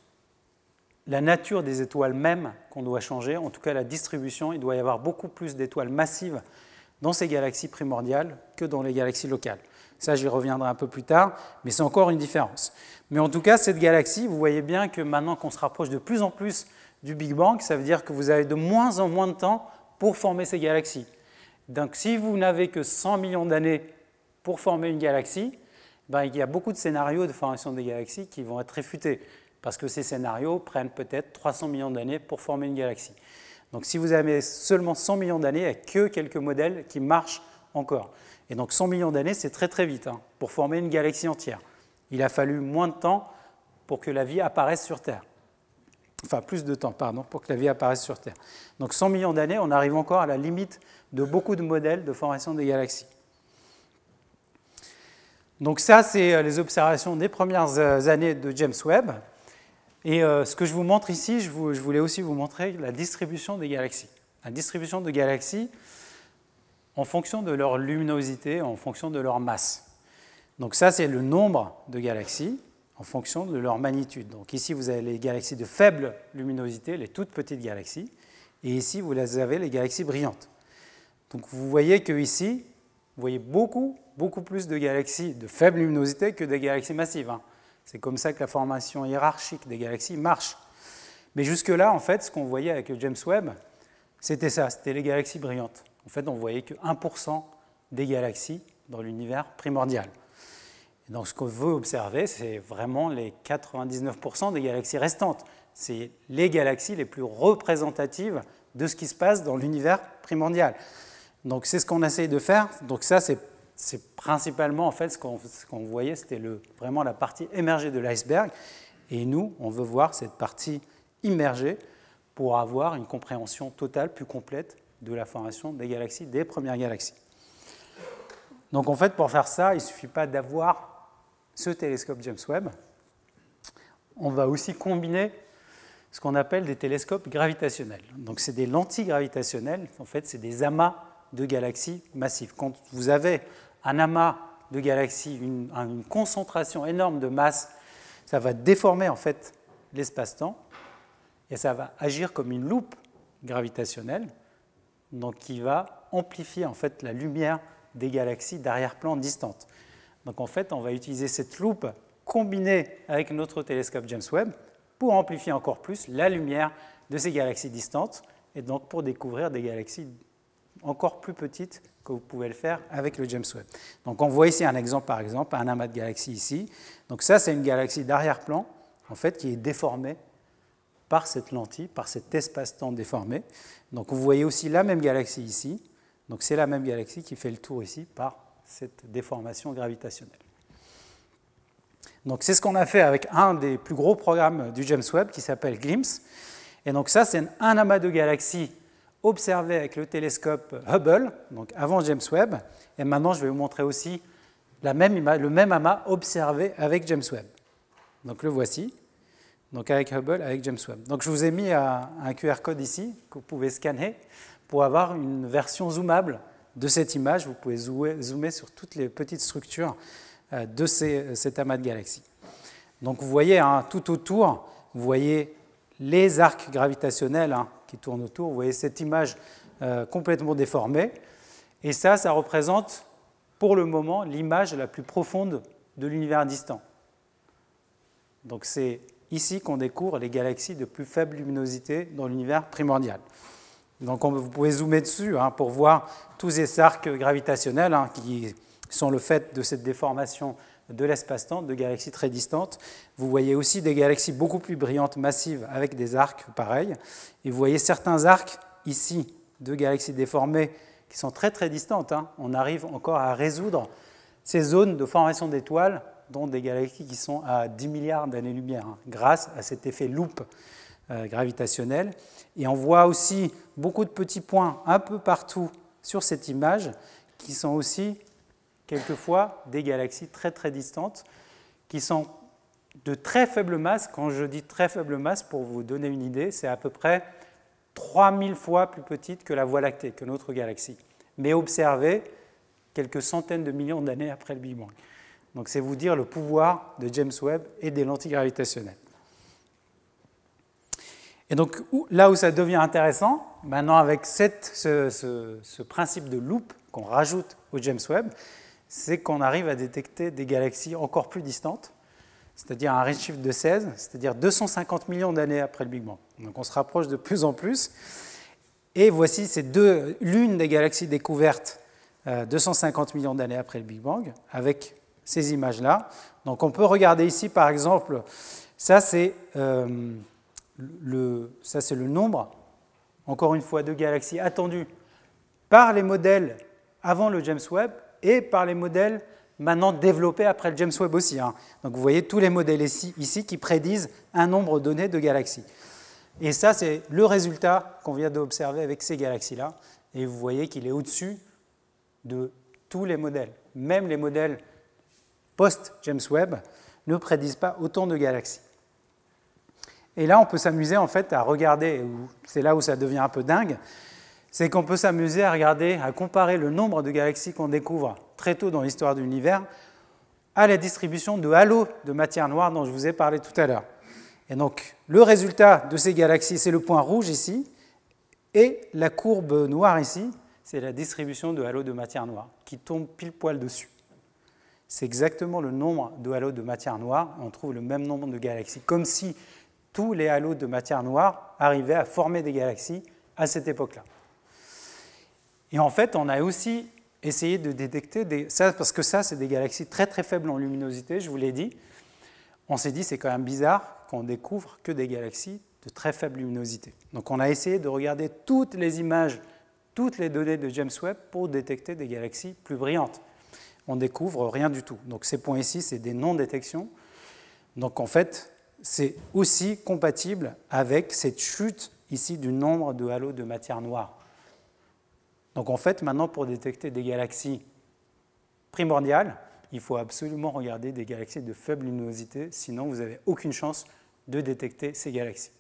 la nature des étoiles même qu'on doit changer, en tout cas la distribution. Il doit y avoir beaucoup plus d'étoiles massives dans ces galaxies primordiales que dans les galaxies locales. Ça, j'y reviendrai un peu plus tard, mais c'est encore une différence. Mais en tout cas, cette galaxie, vous voyez bien que maintenant qu'on se rapproche de plus en plus du Big Bang, ça veut dire que vous avez de moins en moins de temps pour former ces galaxies. Donc, si vous n'avez que 100 millions d'années pour former une galaxie, ben, il y a beaucoup de scénarios de formation des galaxies qui vont être réfutés, parce que ces scénarios prennent peut-être 300 millions d'années pour former une galaxie. Donc, si vous avez seulement 100 millions d'années, il n'y a que quelques modèles qui marchent encore. Et donc, 100 millions d'années, c'est très très vite pour former une galaxie entière. Il a fallu moins de temps pour que la vie apparaisse sur Terre. Enfin, plus de temps, pardon, pour que la vie apparaisse sur Terre. Donc, 100 millions d'années, on arrive encore à la limite de beaucoup de modèles de formation des galaxies. Donc ça, c'est les observations des premières années de James Webb. Et ce que je vous montre ici, je voulais aussi vous montrer la distribution des galaxies. La distribution de galaxies en fonction de leur luminosité, en fonction de leur masse. Donc ça, c'est le nombre de galaxies en fonction de leur magnitude. Donc ici, vous avez les galaxies de faible luminosité, les toutes petites galaxies. Et ici, vous avez les galaxies brillantes. Donc vous voyez qu'ici, vous voyez beaucoup plus de galaxies de faible luminosité que des galaxies massives. C'est comme ça que la formation hiérarchique des galaxies marche. Mais jusque-là, en fait, ce qu'on voyait avec le James Webb, c'était ça, c'était les galaxies brillantes. En fait, on voyait que 1% des galaxies dans l'univers primordial. Et donc ce qu'on veut observer, c'est vraiment les 99% des galaxies restantes. C'est les galaxies les plus représentatives de ce qui se passe dans l'univers primordial. Donc c'est ce qu'on essaye de faire. Donc ça, c'est principalement en fait ce qu'on voyait, c'était vraiment la partie émergée de l'iceberg. Et nous, on veut voir cette partie immergée pour avoir une compréhension totale, plus complète de la formation des galaxies, des premières galaxies. Donc en fait, pour faire ça, il ne suffit pas d'avoir ce télescope James Webb. On va aussi combiner ce qu'on appelle des télescopes gravitationnels. Donc c'est des lentilles gravitationnelles, en fait c'est des amas de galaxies massives. Quand vous avez un amas de galaxies, une concentration énorme de masse, ça va déformer en fait l'espace-temps et ça va agir comme une loupe gravitationnelle, donc qui va amplifier en fait la lumière des galaxies d'arrière-plan distantes. Donc en fait, on va utiliser cette loupe combinée avec notre télescope James Webb pour amplifier encore plus la lumière de ces galaxies distantes et donc pour découvrir des galaxies encore plus petites que vous pouvez le faire avec le James Webb. Donc on voit ici un exemple, par exemple, un amas de galaxies ici. Donc ça, c'est une galaxie d'arrière-plan, en fait, qui est déformée par cette lentille, par cet espace-temps déformé. Donc vous voyez aussi la même galaxie ici. Donc c'est la même galaxie qui fait le tour ici par cette déformation gravitationnelle. Donc c'est ce qu'on a fait avec un des plus gros programmes du James Webb qui s'appelle GLIMS. Et donc ça, c'est un amas de galaxies observé avec le télescope Hubble, donc avant James Webb. Et maintenant, je vais vous montrer aussi le même amas observé avec James Webb. Donc le voici, donc avec Hubble, avec James Webb. Donc je vous ai mis un QR code ici que vous pouvez scanner pour avoir une version zoomable de cette image. Vous pouvez zoomer sur toutes les petites structures de cet amas de galaxies. Donc vous voyez tout autour, vous voyez les arcs gravitationnels qui tournent autour. Vous voyez cette image complètement déformée. Et ça représente pour le moment l'image la plus profonde de l'univers distant. Donc c'est ici qu'on découvre les galaxies de plus faible luminosité dans l'univers primordial. Donc vous pouvez zoomer dessus pour voir tous ces arcs gravitationnels qui sont le fait de cette déformation de l'espace-temps, de galaxies très distantes. Vous voyez aussi des galaxies beaucoup plus brillantes, massives, avec des arcs pareils. Et vous voyez certains arcs ici de galaxies déformées qui sont très très distantes. On arrive encore à résoudre ces zones de formation d'étoiles, dont des galaxies qui sont à 10 milliards d'années-lumière, grâce à cet effet loupe gravitationnel. Et on voit aussi beaucoup de petits points un peu partout sur cette image qui sont aussi quelquefois des galaxies très très distantes qui sont de très faible masse. Quand je dis très faible masse, pour vous donner une idée, c'est à peu près 3000 fois plus petite que la Voie lactée, que notre galaxie, mais observée quelques centaines de millions d'années après le Big Bang. Donc c'est vous dire le pouvoir de James Webb et des lentilles gravitationnelles. Et donc là où ça devient intéressant, maintenant avec ce principe de loupe qu'on rajoute au James Webb, c'est qu'on arrive à détecter des galaxies encore plus distantes, c'est-à-dire un redshift de 16, c'est-à-dire 250 millions d'années après le Big Bang. Donc on se rapproche de plus en plus. Et voici l'une des galaxies découvertes 250 millions d'années après le Big Bang, avec ces images-là. Donc on peut regarder ici, par exemple, ça c'est le nombre, encore une fois, de galaxies attendues par les modèles avant le James Webb et par les modèles maintenant développés après le James Webb aussi. Donc vous voyez tous les modèles ici qui prédisent un nombre donné de galaxies. Et ça, c'est le résultat qu'on vient d'observer avec ces galaxies-là. Et vous voyez qu'il est au-dessus de tous les modèles. Même les modèles post-James Webb ne prédisent pas autant de galaxies. Et là, on peut s'amuser en fait à regarder, c'est là où ça devient un peu dingue, c'est qu'on peut s'amuser à regarder, à comparer le nombre de galaxies qu'on découvre très tôt dans l'histoire de l'univers à la distribution de halos de matière noire dont je vous ai parlé tout à l'heure. Et donc, le résultat de ces galaxies, c'est le point rouge ici, et la courbe noire ici, c'est la distribution de halos de matière noire qui tombe pile poil dessus. C'est exactement le nombre de halos de matière noire, et on trouve le même nombre de galaxies, comme si tous les halos de matière noire arrivaient à former des galaxies à cette époque-là. Et en fait, on a aussi essayer de détecter parce que ça, c'est des galaxies très très faibles en luminosité, je vous l'ai dit. On s'est dit, c'est quand même bizarre qu'on découvre que des galaxies de très faible luminosité. Donc on a essayé de regarder toutes les images, toutes les données de James Webb pour détecter des galaxies plus brillantes. On ne découvre rien du tout. Donc ces points ici, c'est des non-détections. Donc en fait, c'est aussi compatible avec cette chute ici du nombre de halos de matière noire. Donc en fait, maintenant, pour détecter des galaxies primordiales, il faut absolument regarder des galaxies de faible luminosité, sinon vous n'avez aucune chance de détecter ces galaxies.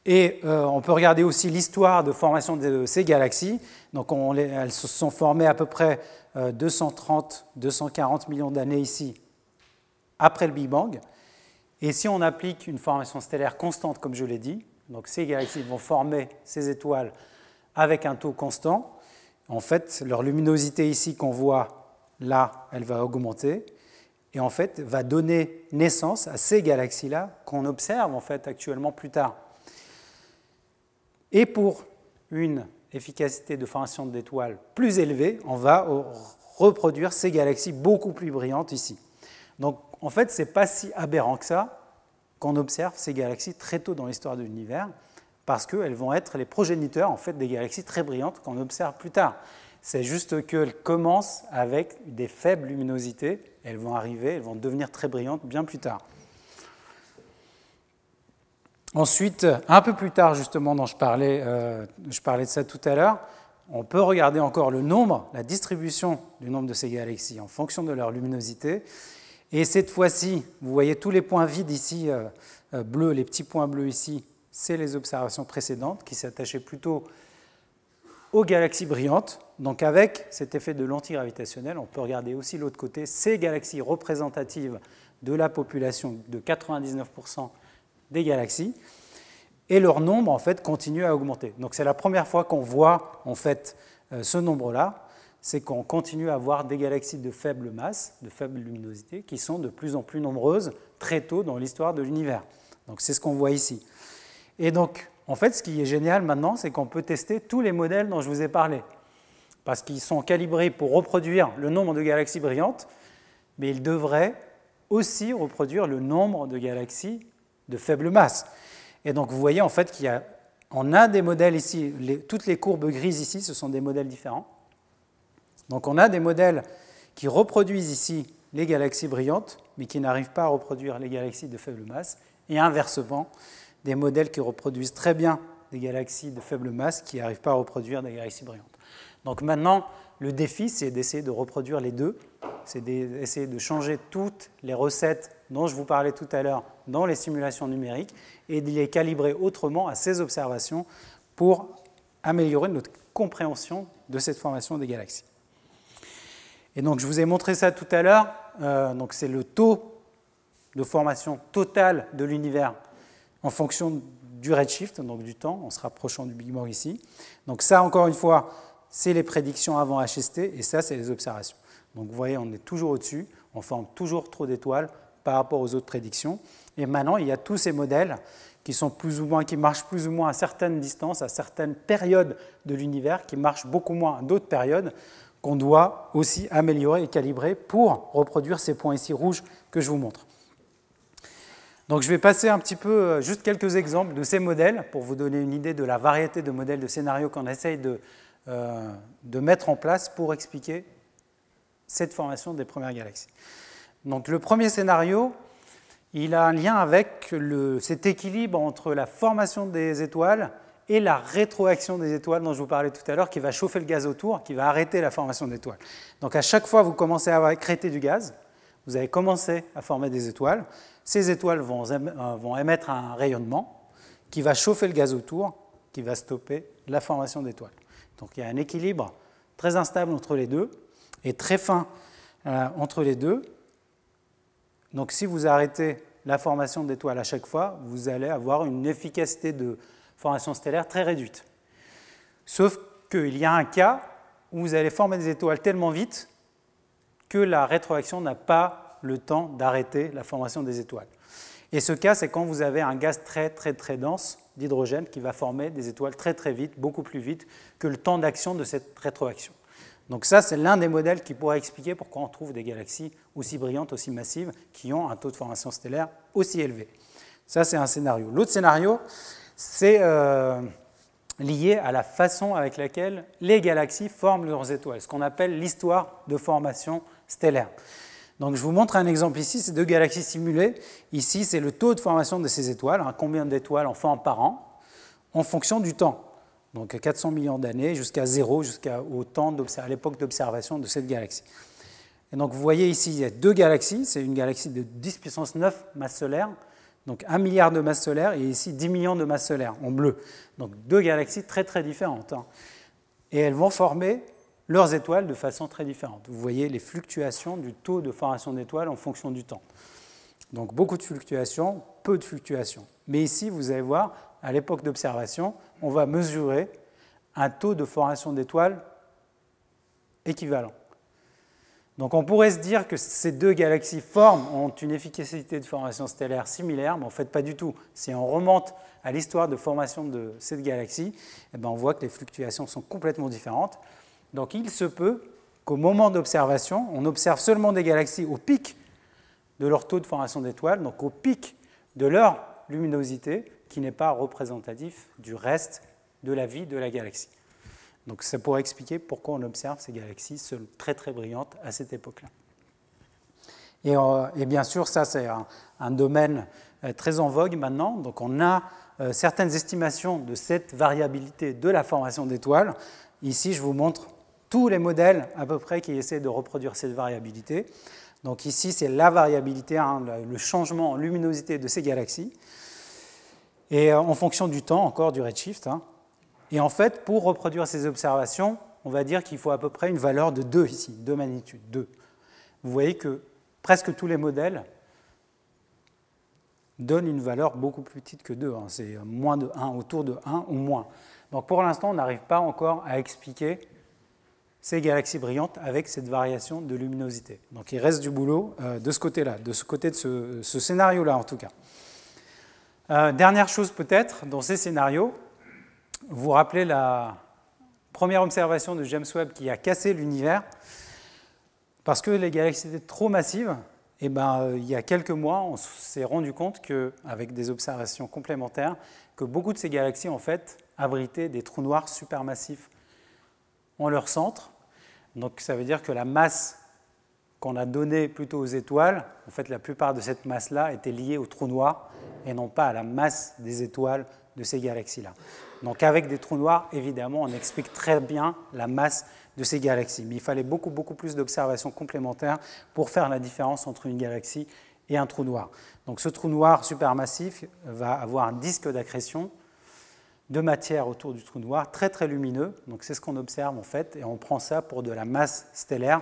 Et on peut regarder aussi l'histoire de formation de ces galaxies. Donc elles se sont formées à peu près 230-240 millions d'années ici, après le Big Bang. Et si on applique une formation stellaire constante, comme je l'ai dit, donc ces galaxies vont former ces étoiles avec un taux constant. En fait, leur luminosité ici qu'on voit là, elle va augmenter et en fait va donner naissance à ces galaxies-là qu'on observe en fait actuellement plus tard. Et pour une efficacité de formation d'étoiles plus élevée, on va reproduire ces galaxies beaucoup plus brillantes ici. Donc en fait, ce n'est pas si aberrant que ça qu'on observe ces galaxies très tôt dans l'histoire de l'univers, parce qu'elles vont être les progéniteurs en fait, des galaxies très brillantes qu'on observe plus tard. C'est juste qu'elles commencent avec des faibles luminosités, elles vont arriver, elles vont devenir très brillantes bien plus tard. Ensuite, un peu plus tard justement, dont je parlais de ça tout à l'heure, on peut regarder encore le nombre, la distribution du nombre de ces galaxies en fonction de leur luminosité. Et cette fois-ci, vous voyez tous les points vides ici, bleus, les petits points bleus ici, c'est les observations précédentes qui s'attachaient plutôt aux galaxies brillantes. Donc avec cet effet de l'antigravitationnel, on peut regarder aussi l'autre côté, ces galaxies représentatives de la population de 99% des galaxies, et leur nombre en fait continue à augmenter. Donc c'est la première fois qu'on voit en fait ce nombre-là, c'est qu'on continue à avoir des galaxies de faible masse, de faible luminosité, qui sont de plus en plus nombreuses très tôt dans l'histoire de l'univers. Donc c'est ce qu'on voit ici. Et donc en fait ce qui est génial maintenant, c'est qu'on peut tester tous les modèles dont je vous ai parlé, parce qu'ils sont calibrés pour reproduire le nombre de galaxies brillantes, mais ils devraient aussi reproduire le nombre de galaxies de faible masse. Et donc vous voyez en fait qu'on a des modèles ici, toutes les courbes grises ici, ce sont des modèles différents. Donc on a des modèles qui reproduisent ici les galaxies brillantes, mais qui n'arrivent pas à reproduire les galaxies de faible masse, et inversement, des modèles qui reproduisent très bien des galaxies de faible masse, qui n'arrivent pas à reproduire des galaxies brillantes. Donc maintenant, le défi, c'est d'essayer de reproduire les deux, c'est d'essayer de changer toutes les recettes dont je vous parlais tout à l'heure dans les simulations numériques et de les calibrer autrement à ces observations pour améliorer notre compréhension de cette formation des galaxies. Et donc je vous ai montré ça tout à l'heure, donc c'est le taux de formation totale de l'univers en fonction du redshift, donc du temps, en se rapprochant du Big Bang ici. Donc ça, encore une fois, c'est les prédictions avant HST, et ça, c'est les observations. Donc vous voyez, on est toujours au-dessus, on forme toujours trop d'étoiles par rapport aux autres prédictions. Et maintenant, il y a tous ces modèles qui marchent plus ou moins à certaines distances, à certaines périodes de l'univers, qui marchent beaucoup moins à d'autres périodes, qu'on doit aussi améliorer et calibrer pour reproduire ces points ici rouges que je vous montre. Donc je vais passer un petit peu, juste quelques exemples de ces modèles pour vous donner une idée de la variété de modèles de scénarios qu'on essaye de mettre en place pour expliquer cette formation des premières galaxies. Donc le premier scénario, il a un lien avec cet équilibre entre la formation des étoiles et la rétroaction des étoiles dont je vous parlais tout à l'heure, qui va chauffer le gaz autour, qui va arrêter la formation d'étoiles. Donc à chaque fois, vous commencez à accréter du gaz, vous avez commencé à former des étoiles, ces étoiles vont émettre un rayonnement qui va chauffer le gaz autour, qui va stopper la formation d'étoiles. Donc il y a un équilibre très instable entre les deux et très fin entre les deux. Donc si vous arrêtez la formation d'étoiles à chaque fois, vous allez avoir une efficacité de formation stellaire très réduite. Sauf qu'il y a un cas où vous allez former des étoiles tellement vite que la rétroaction n'a pas le temps d'arrêter la formation des étoiles. Et ce cas, c'est quand vous avez un gaz très très très dense d'hydrogène qui va former des étoiles très très vite, beaucoup plus vite que le temps d'action de cette rétroaction. Donc ça, c'est l'un des modèles qui pourrait expliquer pourquoi on trouve des galaxies aussi brillantes, aussi massives, qui ont un taux de formation stellaire aussi élevé. Ça, c'est un scénario. L'autre scénario, c'est lié à la façon avec laquelle les galaxies forment leurs étoiles, ce qu'on appelle l'histoire de formation stellaire. Donc je vous montre un exemple ici, c'est deux galaxies simulées. Ici, c'est le taux de formation de ces étoiles, combien d'étoiles on forme par an, en fonction du temps. Donc 400 millions d'années jusqu'à 0, jusqu'au temps à l'époque d'observation de cette galaxie. Et donc vous voyez ici, il y a deux galaxies, c'est une galaxie de 10 puissance 9 masses solaires, donc 1 milliard de masses solaires, et ici 10 millions de masses solaires, en bleu. Donc deux galaxies très très différentes. Et elles vont former leurs étoiles de façon très différente. Vous voyez les fluctuations du taux de formation d'étoiles en fonction du temps. Donc beaucoup de fluctuations, peu de fluctuations. Mais ici, vous allez voir, à l'époque d'observation, on va mesurer un taux de formation d'étoiles équivalent. Donc on pourrait se dire que ces deux galaxies ont une efficacité de formation stellaire similaire, mais en fait pas du tout. Si on remonte à l'histoire de formation de cette galaxie, on voit que les fluctuations sont complètement différentes. Donc il se peut qu'au moment d'observation, on observe seulement des galaxies au pic de leur taux de formation d'étoiles, donc au pic de leur luminosité, qui n'est pas représentatif du reste de la vie de la galaxie. Donc ça pourrait expliquer pourquoi on observe ces galaxies très très brillantes à cette époque-là. Et bien sûr, ça c'est un domaine très en vogue maintenant. Donc on a certaines estimations de cette variabilité de la formation d'étoiles. Ici, je vous montre tous les modèles à peu près qui essaient de reproduire cette variabilité. Donc ici, c'est la variabilité, le changement en luminosité de ces galaxies. Et en fonction du temps, encore du redshift. Et en fait, pour reproduire ces observations, on va dire qu'il faut à peu près une valeur de 2 ici, 2 magnitudes, 2. Vous voyez que presque tous les modèles donnent une valeur beaucoup plus petite que 2. C'est moins de 1, autour de 1 ou moins. Donc pour l'instant, on n'arrive pas encore à expliquer ces galaxies brillantes avec cette variation de luminosité. Donc il reste du boulot de ce côté-là, de ce côté de ce scénario-là en tout cas. Dernière chose peut-être, dans ces scénarios, vous vous rappelez la première observation de James Webb qui a cassé l'univers parce que les galaxies étaient trop massives. Et il y a quelques mois, on s'est rendu compte qu'avec des observations complémentaires, que beaucoup de ces galaxies en fait abritaient des trous noirs supermassifs en leur centre. Donc ça veut dire que la masse qu'on a donnée plutôt aux étoiles, en fait la plupart de cette masse-là était liée aux trous noirs et non pas à la masse des étoiles de ces galaxies-là. Donc avec des trous noirs, évidemment, on explique très bien la masse de ces galaxies. Mais il fallait beaucoup plus d'observations complémentaires pour faire la différence entre une galaxie et un trou noir. Donc ce trou noir supermassif va avoir un disque d'accrétion de matière autour du trou noir, très très lumineux. Donc c'est ce qu'on observe en fait, et on prend ça pour de la masse stellaire.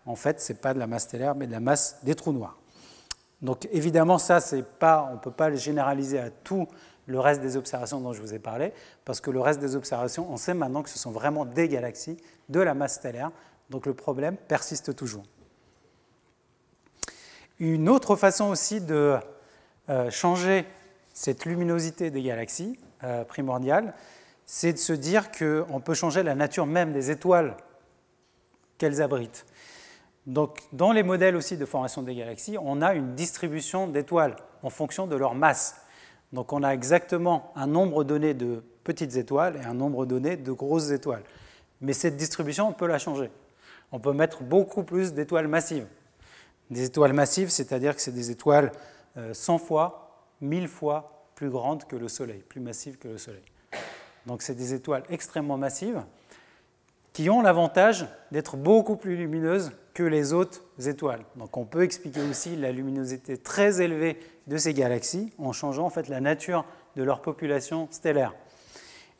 En fait, ce n'est pas de la masse stellaire, mais de la masse des trous noirs. Donc évidemment, ça, on ne peut pas le généraliser à tout le reste des observations dont je vous ai parlé, parce que le reste des observations, on sait maintenant que ce sont vraiment des galaxies de la masse stellaire, donc le problème persiste toujours. Une autre façon aussi de changer cette luminosité des galaxies primordiale, c'est de se dire qu'on peut changer la nature même des étoiles qu'elles abritent. Donc, dans les modèles aussi de formation des galaxies, on a une distribution d'étoiles en fonction de leur masse. Donc on a exactement un nombre donné de petites étoiles et un nombre donné de grosses étoiles. Mais cette distribution, on peut la changer. On peut mettre beaucoup plus d'étoiles massives. Des étoiles massives, c'est-à-dire que c'est des étoiles 100 fois, 1000 fois plus grandes que le Soleil, plus massives que le Soleil. Donc c'est des étoiles extrêmement massives qui ont l'avantage d'être beaucoup plus lumineuses que les autres étoiles. Donc on peut expliquer aussi la luminosité très élevée de ces galaxies en changeant en fait la nature de leur population stellaire.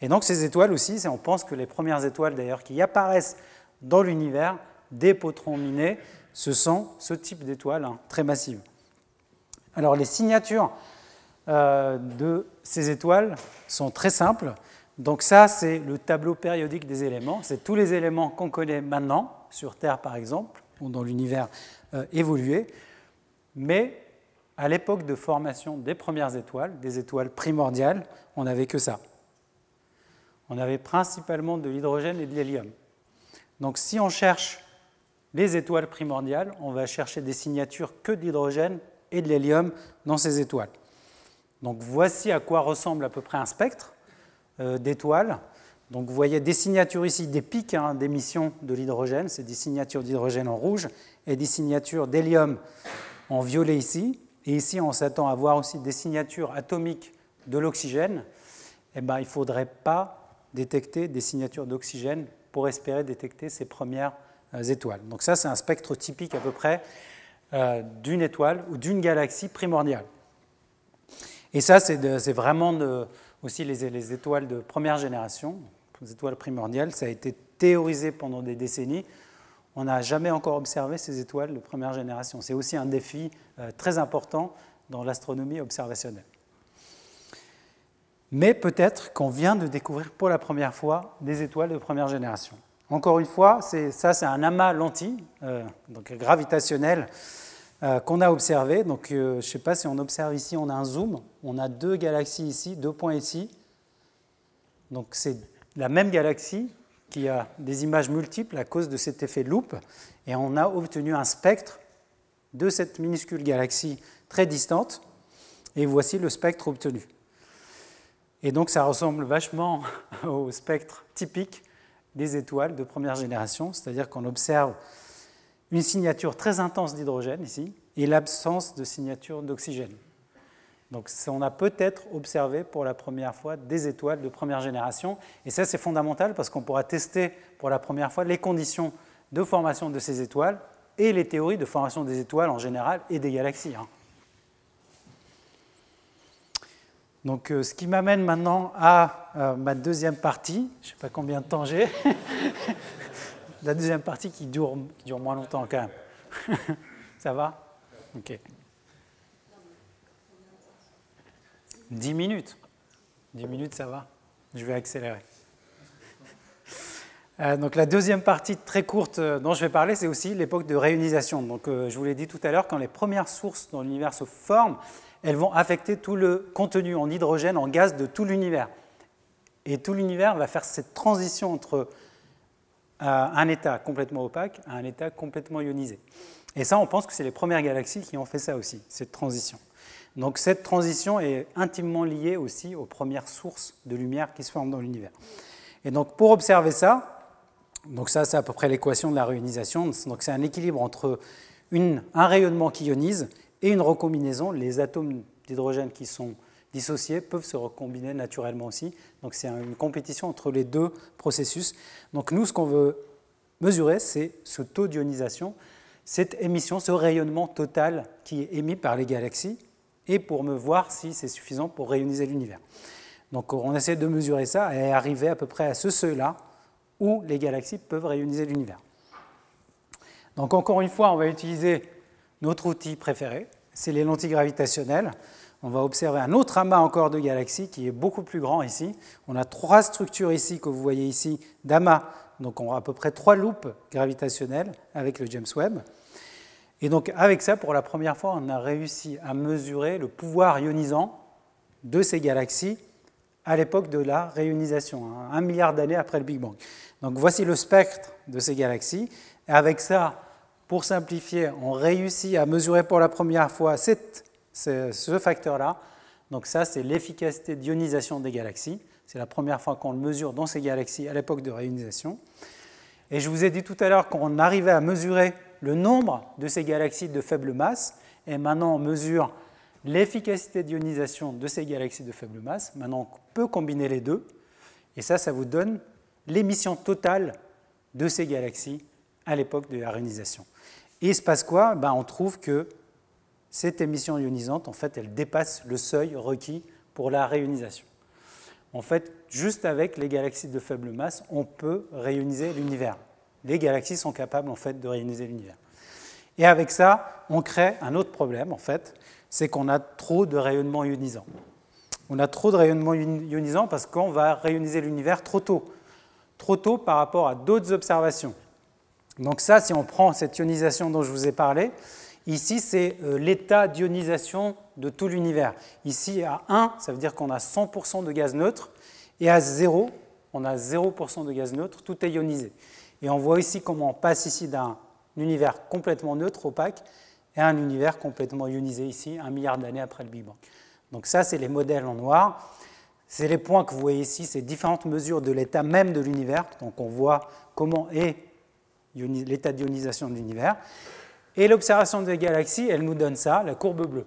Et donc ces étoiles aussi, on pense que les premières étoiles d'ailleurs qui apparaissent dans l'univers, des positron minés, ce sont ce type d'étoiles très massives. Alors les signatures de ces étoiles sont très simples. Donc ça, c'est le tableau périodique des éléments. C'est tous les éléments qu'on connaît maintenant, sur Terre par exemple, ou dans l'univers évolué. Mais à l'époque de formation des premières étoiles, des étoiles primordiales, on n'avait que ça. On avait principalement de l'hydrogène et de l'hélium. Donc si on cherche les étoiles primordiales, on va chercher des signatures que de l'hydrogène et de l'hélium dans ces étoiles. Donc voici à quoi ressemble à peu près un spectre d'étoiles. Donc vous voyez des signatures ici, des pics d'émission de l'hydrogène, c'est des signatures d'hydrogène en rouge, et des signatures d'hélium en violet ici. Et ici, on s'attend à voir aussi des signatures atomiques de l'oxygène. Eh bien, il ne faudrait pas détecter des signatures d'oxygène pour espérer détecter ces premières étoiles. Donc ça, c'est un spectre typique à peu près d'une étoile ou d'une galaxie primordiale. Et ça, c'est vraiment aussi les étoiles de première génération, les étoiles primordiales. Ça a été théorisé pendant des décennies. On n'a jamais encore observé ces étoiles de première génération. C'est aussi un défi très important dans l'astronomie observationnelle. Mais peut-être qu'on vient de découvrir pour la première fois des étoiles de première génération. Encore une fois, c'est un amas lentille, donc gravitationnel, qu'on a observé. Donc, je ne sais pas si on observe ici, on a un zoom, on a 2 galaxies ici, 2 points ici. Donc c'est la même galaxie qui a des images multiples à cause de cet effet de loupe, et on a obtenu un spectre de cette minuscule galaxie très distante, et voici le spectre obtenu. Et donc ça ressemble vachement au spectre typique des étoiles de première génération, c'est-à-dire qu'on observe une signature très intense d'hydrogène ici, et l'absence de signature d'oxygène. Donc on a peut-être observé pour la première fois des étoiles de première génération, et ça c'est fondamental parce qu'on pourra tester pour la première fois les conditions de formation de ces étoiles et les théories de formation des étoiles en général et des galaxies. Donc ce qui m'amène maintenant à ma deuxième partie, je ne sais pas combien de temps j'ai, la deuxième partie qui dure moins longtemps quand même. Ça va ? Ok. 10 minutes. 10 minutes, ça va. Je vais accélérer. Donc la deuxième partie très courte dont je vais parler, c'est aussi l'époque de réionisation. Donc je vous l'ai dit tout à l'heure, quand les premières sources dans l'univers se forment, elles vont affecter tout le contenu en hydrogène, en gaz de tout l'univers. Et tout l'univers va faire cette transition entre un état complètement opaque à un état complètement ionisé. Et ça, on pense que c'est les premières galaxies qui ont fait ça aussi, cette transition. Donc cette transition est intimement liée aussi aux premières sources de lumière qui se forment dans l'univers. Et donc pour observer ça, donc ça c'est à peu près l'équation de la réionisation, donc c'est un équilibre entre un rayonnement qui ionise et une recombinaison. Les atomes d'hydrogène qui sont dissociés peuvent se recombiner naturellement aussi, donc c'est une compétition entre les deux processus. Donc nous, ce qu'on veut mesurer, c'est ce taux d'ionisation, cette émission, ce rayonnement total qui est émis par les galaxies, et pour me voir si c'est suffisant pour réioniser l'univers. Donc on essaie de mesurer ça et arriver à peu près à ce seuil-là où les galaxies peuvent réioniser l'univers. Donc encore une fois, on va utiliser notre outil préféré, c'est les lentilles gravitationnelles. On va observer un autre amas encore de galaxies qui est beaucoup plus grand ici. On a 3 structures ici que vous voyez ici d'amas, donc on a à peu près 3 loupes gravitationnelles avec le James Webb. Et donc avec ça, pour la première fois, on a réussi à mesurer le pouvoir ionisant de ces galaxies à l'époque de la réionisation, 1 milliard d'années après le Big Bang. Donc voici le spectre de ces galaxies. Et avec ça, pour simplifier, on réussit à mesurer pour la première fois ce facteur-là. Donc ça, c'est l'efficacité d'ionisation des galaxies. C'est la première fois qu'on le mesure dans ces galaxies à l'époque de réionisation. Et je vous ai dit tout à l'heure qu'on arrivait à mesurer le nombre de ces galaxies de faible masse, et maintenant on mesure l'efficacité d'ionisation de ces galaxies de faible masse. Maintenant on peut combiner les deux, et ça vous donne l'émission totale de ces galaxies à l'époque de la réionisation. Et il se passe quoi ? On trouve que cette émission ionisante, en fait, elle dépasse le seuil requis pour la réionisation. En fait, juste avec les galaxies de faible masse, on peut réioniser l'univers. Les galaxies sont capables, en fait, de réioniser l'univers. Et avec ça, on crée un autre problème, en fait, c'est qu'on a trop de rayonnement ionisant. On a trop de rayonnement ionisant parce qu'on va réioniser l'univers trop tôt par rapport à d'autres observations. Donc ça, si on prend cette ionisation dont je vous ai parlé, Ici, c'est l'état d'ionisation de tout l'univers. Ici, à 1, ça veut dire qu'on a 100% de gaz neutre, et à 0, on a 0% de gaz neutre, tout est ionisé. Et on voit ici comment on passe ici d'un univers complètement neutre, opaque, et à un univers complètement ionisé ici, 1 milliard d'années après le Big Bang. Donc ça, c'est les modèles en noir. C'est les points que vous voyez ici, c'est différentes mesures de l'état même de l'univers. Donc on voit comment est l'état d'ionisation de l'univers. Et l'observation des galaxies, elle nous donne ça, la courbe bleue.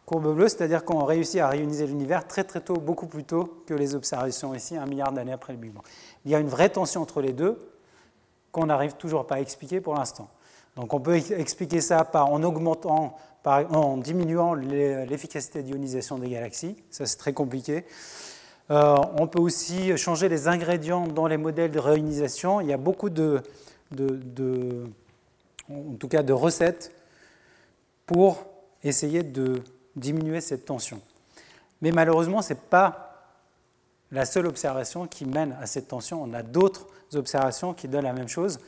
Courbe bleue, c'est-à-dire qu'on réussit à réioniser l'univers très très tôt, beaucoup plus tôt que les observations ici, 1 milliard d'années après le Big Bang. Il y a une vraie tension entre les deux qu'on n'arrive toujours pas à expliquer pour l'instant. Donc on peut expliquer ça en diminuant l'efficacité d'ionisation des galaxies. Ça, c'est très compliqué. On peut aussi changer les ingrédients dans les modèles de réionisation. Il y a beaucoup de recettes pour essayer de diminuer cette tension. Mais malheureusement, ce n'est pas la seule observation qui mène à cette tension. On a d'autres observations qui donnent la même chose.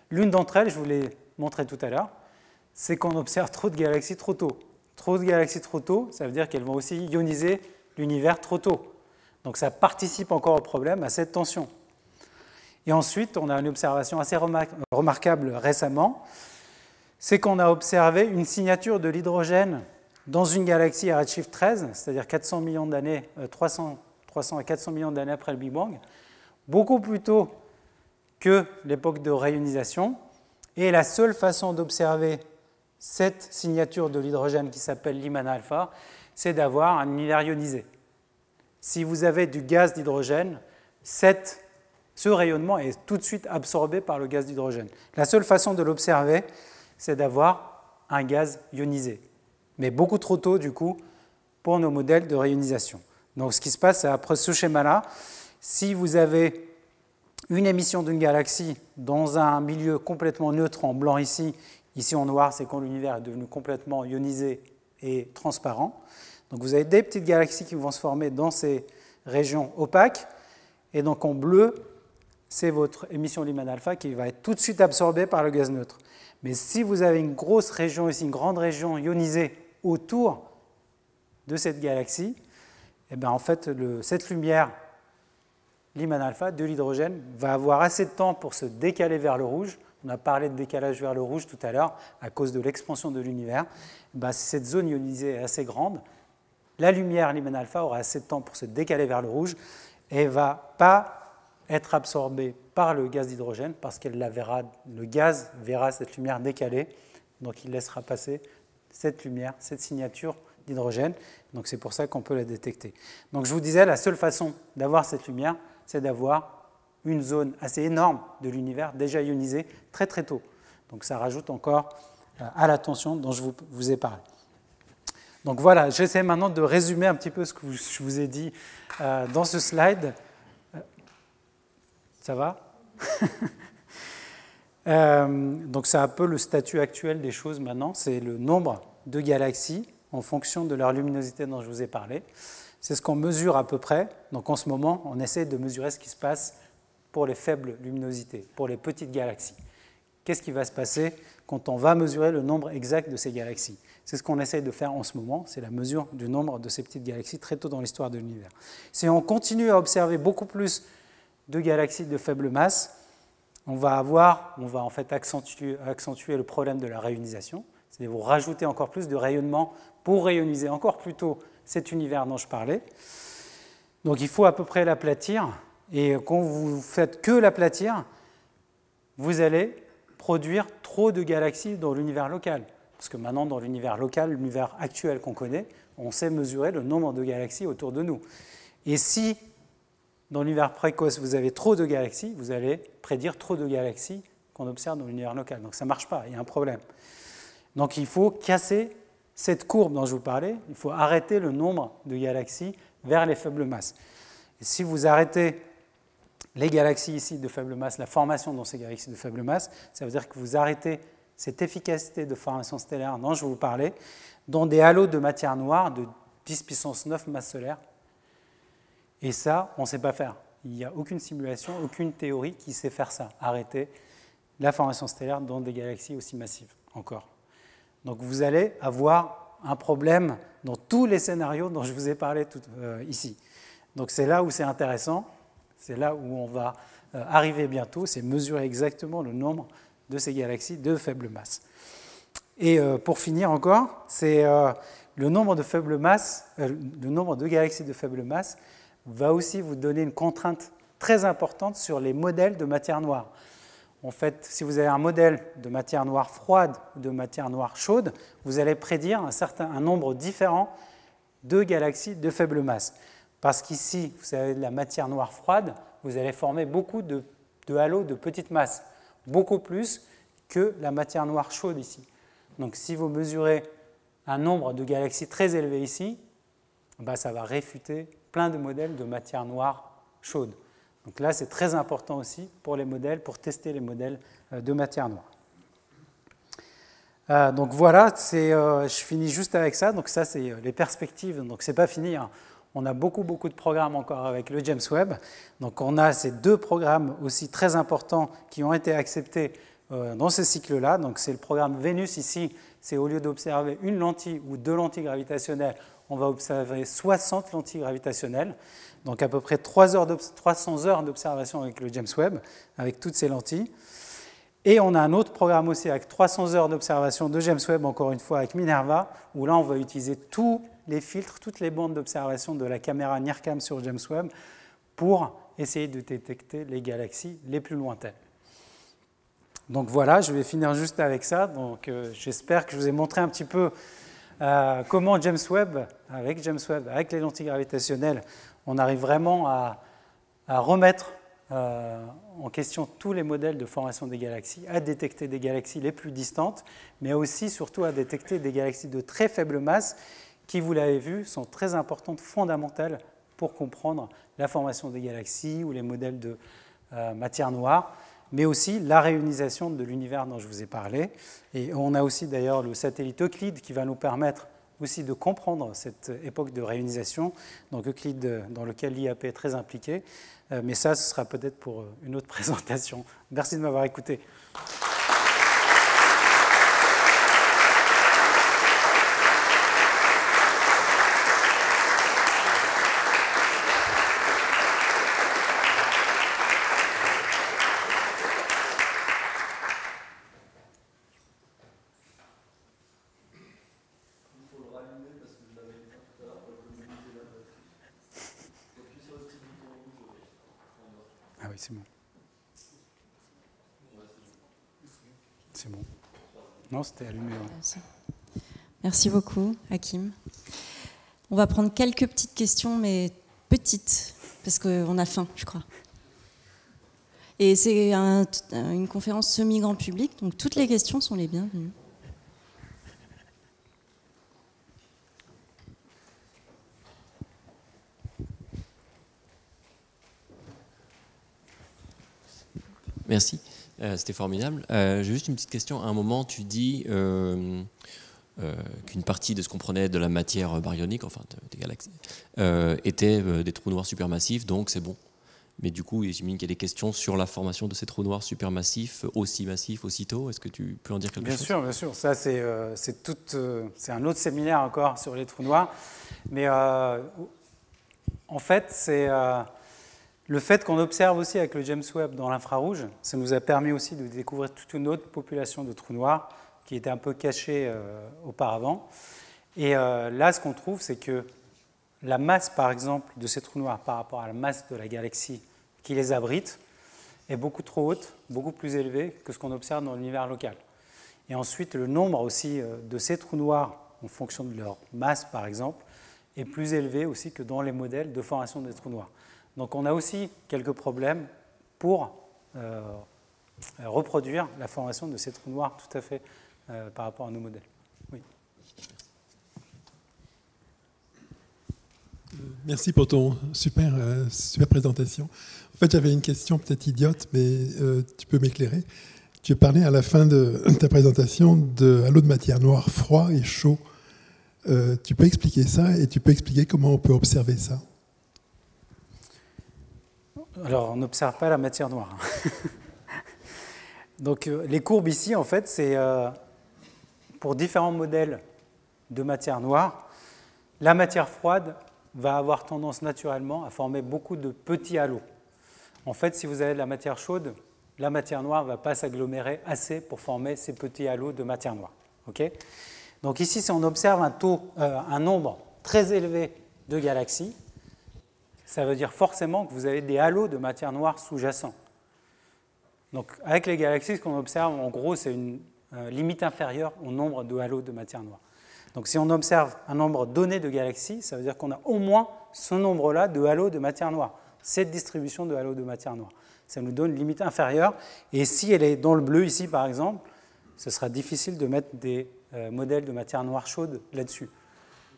L'une d'entre elles, je vous l'ai montré tout à l'heure, c'est qu'on observe trop de galaxies trop tôt. Trop de galaxies trop tôt, ça veut dire qu'elles vont aussi ioniser l'univers trop tôt. Donc ça participe encore au problème, à cette tension. Et ensuite, on a une observation assez remarquable récemment, c'est qu'on a observé une signature de l'hydrogène dans une galaxie à redshift 13, c'est-à-dire 400 millions d'années, 300 à 400 millions d'années après le Big Bang, beaucoup plus tôt que l'époque de réionisation. Et la seule façon d'observer cette signature de l'hydrogène qui s'appelle Lyman alpha, c'est d'avoir un univers ionisé. Si vous avez du gaz d'hydrogène, ce rayonnement est tout de suite absorbé par le gaz d'hydrogène. La seule façon de l'observer, c'est d'avoir un gaz ionisé. Mais beaucoup trop tôt, du coup, pour nos modèles de réionisation. Donc ce qui se passe, c'est après ce schéma-là, si vous avez une émission d'une galaxie dans un milieu complètement neutre en blanc ici en noir, c'est quand l'univers est devenu complètement ionisé et transparent. Donc vous avez des petites galaxies qui vont se former dans ces régions opaques, et donc en bleu, c'est votre émission Lyman alpha qui va être tout de suite absorbée par le gaz neutre. Mais si vous avez une grosse région ici, une grande région ionisée autour de cette galaxie, et bien en fait, cette lumière Lyman alpha de l'hydrogène va avoir assez de temps pour se décaler vers le rouge. On a parlé de décalage vers le rouge tout à l'heure à cause de l'expansion de l'univers. Si cette zone ionisée est assez grande, la lumière Lyman alpha aura assez de temps pour se décaler vers le rouge et ne va pas être absorbée par le gaz d'hydrogène parce que le gaz verra cette lumière décalée, donc il laissera passer cette lumière, cette signature d'hydrogène. Donc c'est pour ça qu'on peut la détecter. Donc je vous disais, la seule façon d'avoir cette lumière, c'est d'avoir une zone assez énorme de l'univers déjà ionisée très très tôt. Donc ça rajoute encore à la tension dont je vous ai parlé. Donc voilà, j'essaie maintenant de résumer un petit peu ce que je vous ai dit dans ce slide. Ça va? Donc c'est un peu le statut actuel des choses maintenant, c'est le nombre de galaxies en fonction de leur luminosité dont je vous ai parlé. C'est ce qu'on mesure à peu près. Donc en ce moment, on essaie de mesurer ce qui se passe pour les faibles luminosités, pour les petites galaxies. Qu'est-ce qui va se passer quand on va mesurer le nombre exact de ces galaxies? C'est ce qu'on essaie de faire en ce moment, c'est la mesure du nombre de ces petites galaxies très tôt dans l'histoire de l'univers. Si on continue à observer beaucoup plus de galaxies de faible masse, on va en fait accentuer le problème de la réionisation, c'est-à-dire vous rajouter encore plus de rayonnement pour rayoniser encore plus tôt cet univers dont je parlais. Donc il faut à peu près l'aplatir, et quand vous faites que l'aplatir, vous allez produire trop de galaxies dans l'univers local. Parce que maintenant, dans l'univers local, l'univers actuel qu'on connaît, on sait mesurer le nombre de galaxies autour de nous. Et si, dans l'univers précoce, vous avez trop de galaxies, vous allez prédire trop de galaxies qu'on observe dans l'univers local. Donc ça ne marche pas, il y a un problème. Donc il faut casser cette courbe dont je vous parlais, il faut arrêter le nombre de galaxies vers les faibles masses. Et si vous arrêtez les galaxies ici de faible masse, la formation dans ces galaxies de faible masse, ça veut dire que vous arrêtez cette efficacité de formation stellaire dont je vous parlais dans des halos de matière noire de 10 puissance 9 masse solaire. Et ça, on ne sait pas faire. Il n'y a aucune simulation, aucune théorie qui sait faire ça, arrêter la formation stellaire dans des galaxies aussi massives encore. Donc vous allez avoir un problème dans tous les scénarios dont je vous ai parlé ici. Donc c'est là où c'est intéressant, c'est là où on va arriver bientôt, c'est mesurer exactement le nombre de ces galaxies de faible masse. Et pour finir encore, c'est le nombre de faible masse, le nombre de galaxies de faible masse va aussi vous donner une contrainte très importante sur les modèles de matière noire. En fait, si vous avez un modèle de matière noire froide ou de matière noire chaude, vous allez prédire un nombre différent de galaxies de faible masse. Parce qu'ici, vous avez de la matière noire froide, vous allez former beaucoup de halos de petite masse, beaucoup plus que la matière noire chaude ici. Donc si vous mesurez un nombre de galaxies très élevé ici, ça va réfuter plein de modèles de matière noire chaude. Donc là, c'est très important aussi pour les modèles, pour tester les modèles de matière noire. Donc voilà, je finis juste avec ça. Donc ça, c'est les perspectives. Donc c'est pas fini, hein. On a beaucoup de programmes encore avec le James Webb. Donc on a ces 2 programmes aussi très importants qui ont été acceptés dans ce cycle-là. Donc c'est le programme Vénus ici. C'est au lieu d'observer une lentille ou 2 lentilles gravitationnelles, on va observer 60 lentilles gravitationnelles. Donc à peu près 300 heures d'observation avec le James Webb, avec toutes ces lentilles. Et on a un autre programme aussi avec 300 heures d'observation de James Webb, encore une fois avec Minerva, où là on va utiliser tous les filtres, toutes les bandes d'observation de la caméra NIRCam sur James Webb pour essayer de détecter les galaxies les plus lointaines. Donc voilà, je vais finir juste avec ça. Donc j'espère que je vous ai montré un petit peu comment James Webb, avec les lentilles gravitationnelles, on arrive vraiment à remettre en question tous les modèles de formation des galaxies, à détecter des galaxies les plus distantes, mais aussi surtout à détecter des galaxies de très faible masse qui, vous l'avez vu, sont très importantes, fondamentales pour comprendre la formation des galaxies ou les modèles de matière noire, mais aussi la réionisation de l'univers dont je vous ai parlé. Et on a aussi d'ailleurs le satellite Euclide qui va nous permettre aussi de comprendre cette époque de réionisation, donc Euclide dans lequel l'IAP est très impliqué. Mais ça, ce sera peut-être pour une autre présentation. Merci de m'avoir écouté. Ah oui, c'est bon. C'est bon. Non, c'était allumé.
Merci beaucoup, Hakim. On va prendre quelques petites questions, mais petites, parce qu'on a faim, je crois. Et c'est une conférence semi-grand public, donc toutes les questions sont les bienvenues.
Merci, c'était formidable. J'ai juste une petite question. À un moment, tu dis qu'une partie de ce qu'on prenait de la matière baryonique, enfin des galaxies, était des trous noirs supermassifs, donc c'est bon. Mais du coup, j'imagine qu'il y a des questions sur la formation de ces trous noirs supermassifs, aussi massifs, aussitôt. Est-ce que tu peux en dire quelque chose ?
Bien sûr. Ça, c'est un autre séminaire encore sur les trous noirs. Mais en fait, c'est... le fait qu'on observe aussi avec le James Webb dans l'infrarouge, ça nous a permis aussi de découvrir toute une autre population de trous noirs qui était un peu cachée auparavant. Et là, ce qu'on trouve, c'est que la masse, par exemple, de ces trous noirs par rapport à la masse de la galaxie qui les abrite est beaucoup trop haute, beaucoup plus élevée que ce qu'on observe dans l'univers local. Et ensuite, le nombre aussi de ces trous noirs, en fonction de leur masse, par exemple, est plus élevé aussi que dans les modèles de formation des trous noirs. Donc on a aussi quelques problèmes pour reproduire la formation de ces trous noirs tout à fait par rapport à nos modèles. Oui.
Merci pour ton super présentation. En fait, j'avais une question peut-être idiote, mais tu peux m'éclairer. Tu parlais à la fin de ta présentation de halo de matière noire froid et chaud. Tu peux expliquer ça et tu peux expliquer comment on peut observer ça?
Alors, on n'observe pas la matière noire. Donc, les courbes ici, en fait, c'est pour différents modèles de matière noire, la matière froide va avoir tendance naturellement à former beaucoup de petits halos. En fait, si vous avez de la matière chaude, la matière noire ne va pas s'agglomérer assez pour former ces petits halos de matière noire. Okay ? Donc ici, si on observe un nombre très élevé de galaxies, ça veut dire forcément que vous avez des halos de matière noire sous-jacents. Donc avec les galaxies, ce qu'on observe, en gros, c'est une limite inférieure au nombre de halos de matière noire. Donc si on observe un nombre donné de galaxies, ça veut dire qu'on a au moins ce nombre-là de halos de matière noire, cette distribution de halos de matière noire. Ça nous donne une limite inférieure, et si elle est dans le bleu ici, par exemple, ce sera difficile de mettre des modèles de matière noire chaude là-dessus.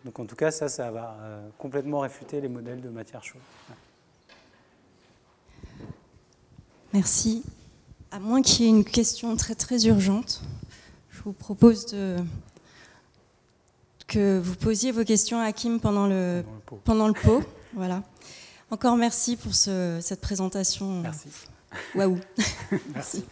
Donc en tout cas, ça va complètement réfuter les modèles de matière chaude. Ouais.
Merci. À moins qu'il y ait une question très très urgente, je vous propose que vous posiez vos questions à Hakim pendant le pot. Voilà. Encore merci pour cette présentation.
Merci.
Waouh.
Merci.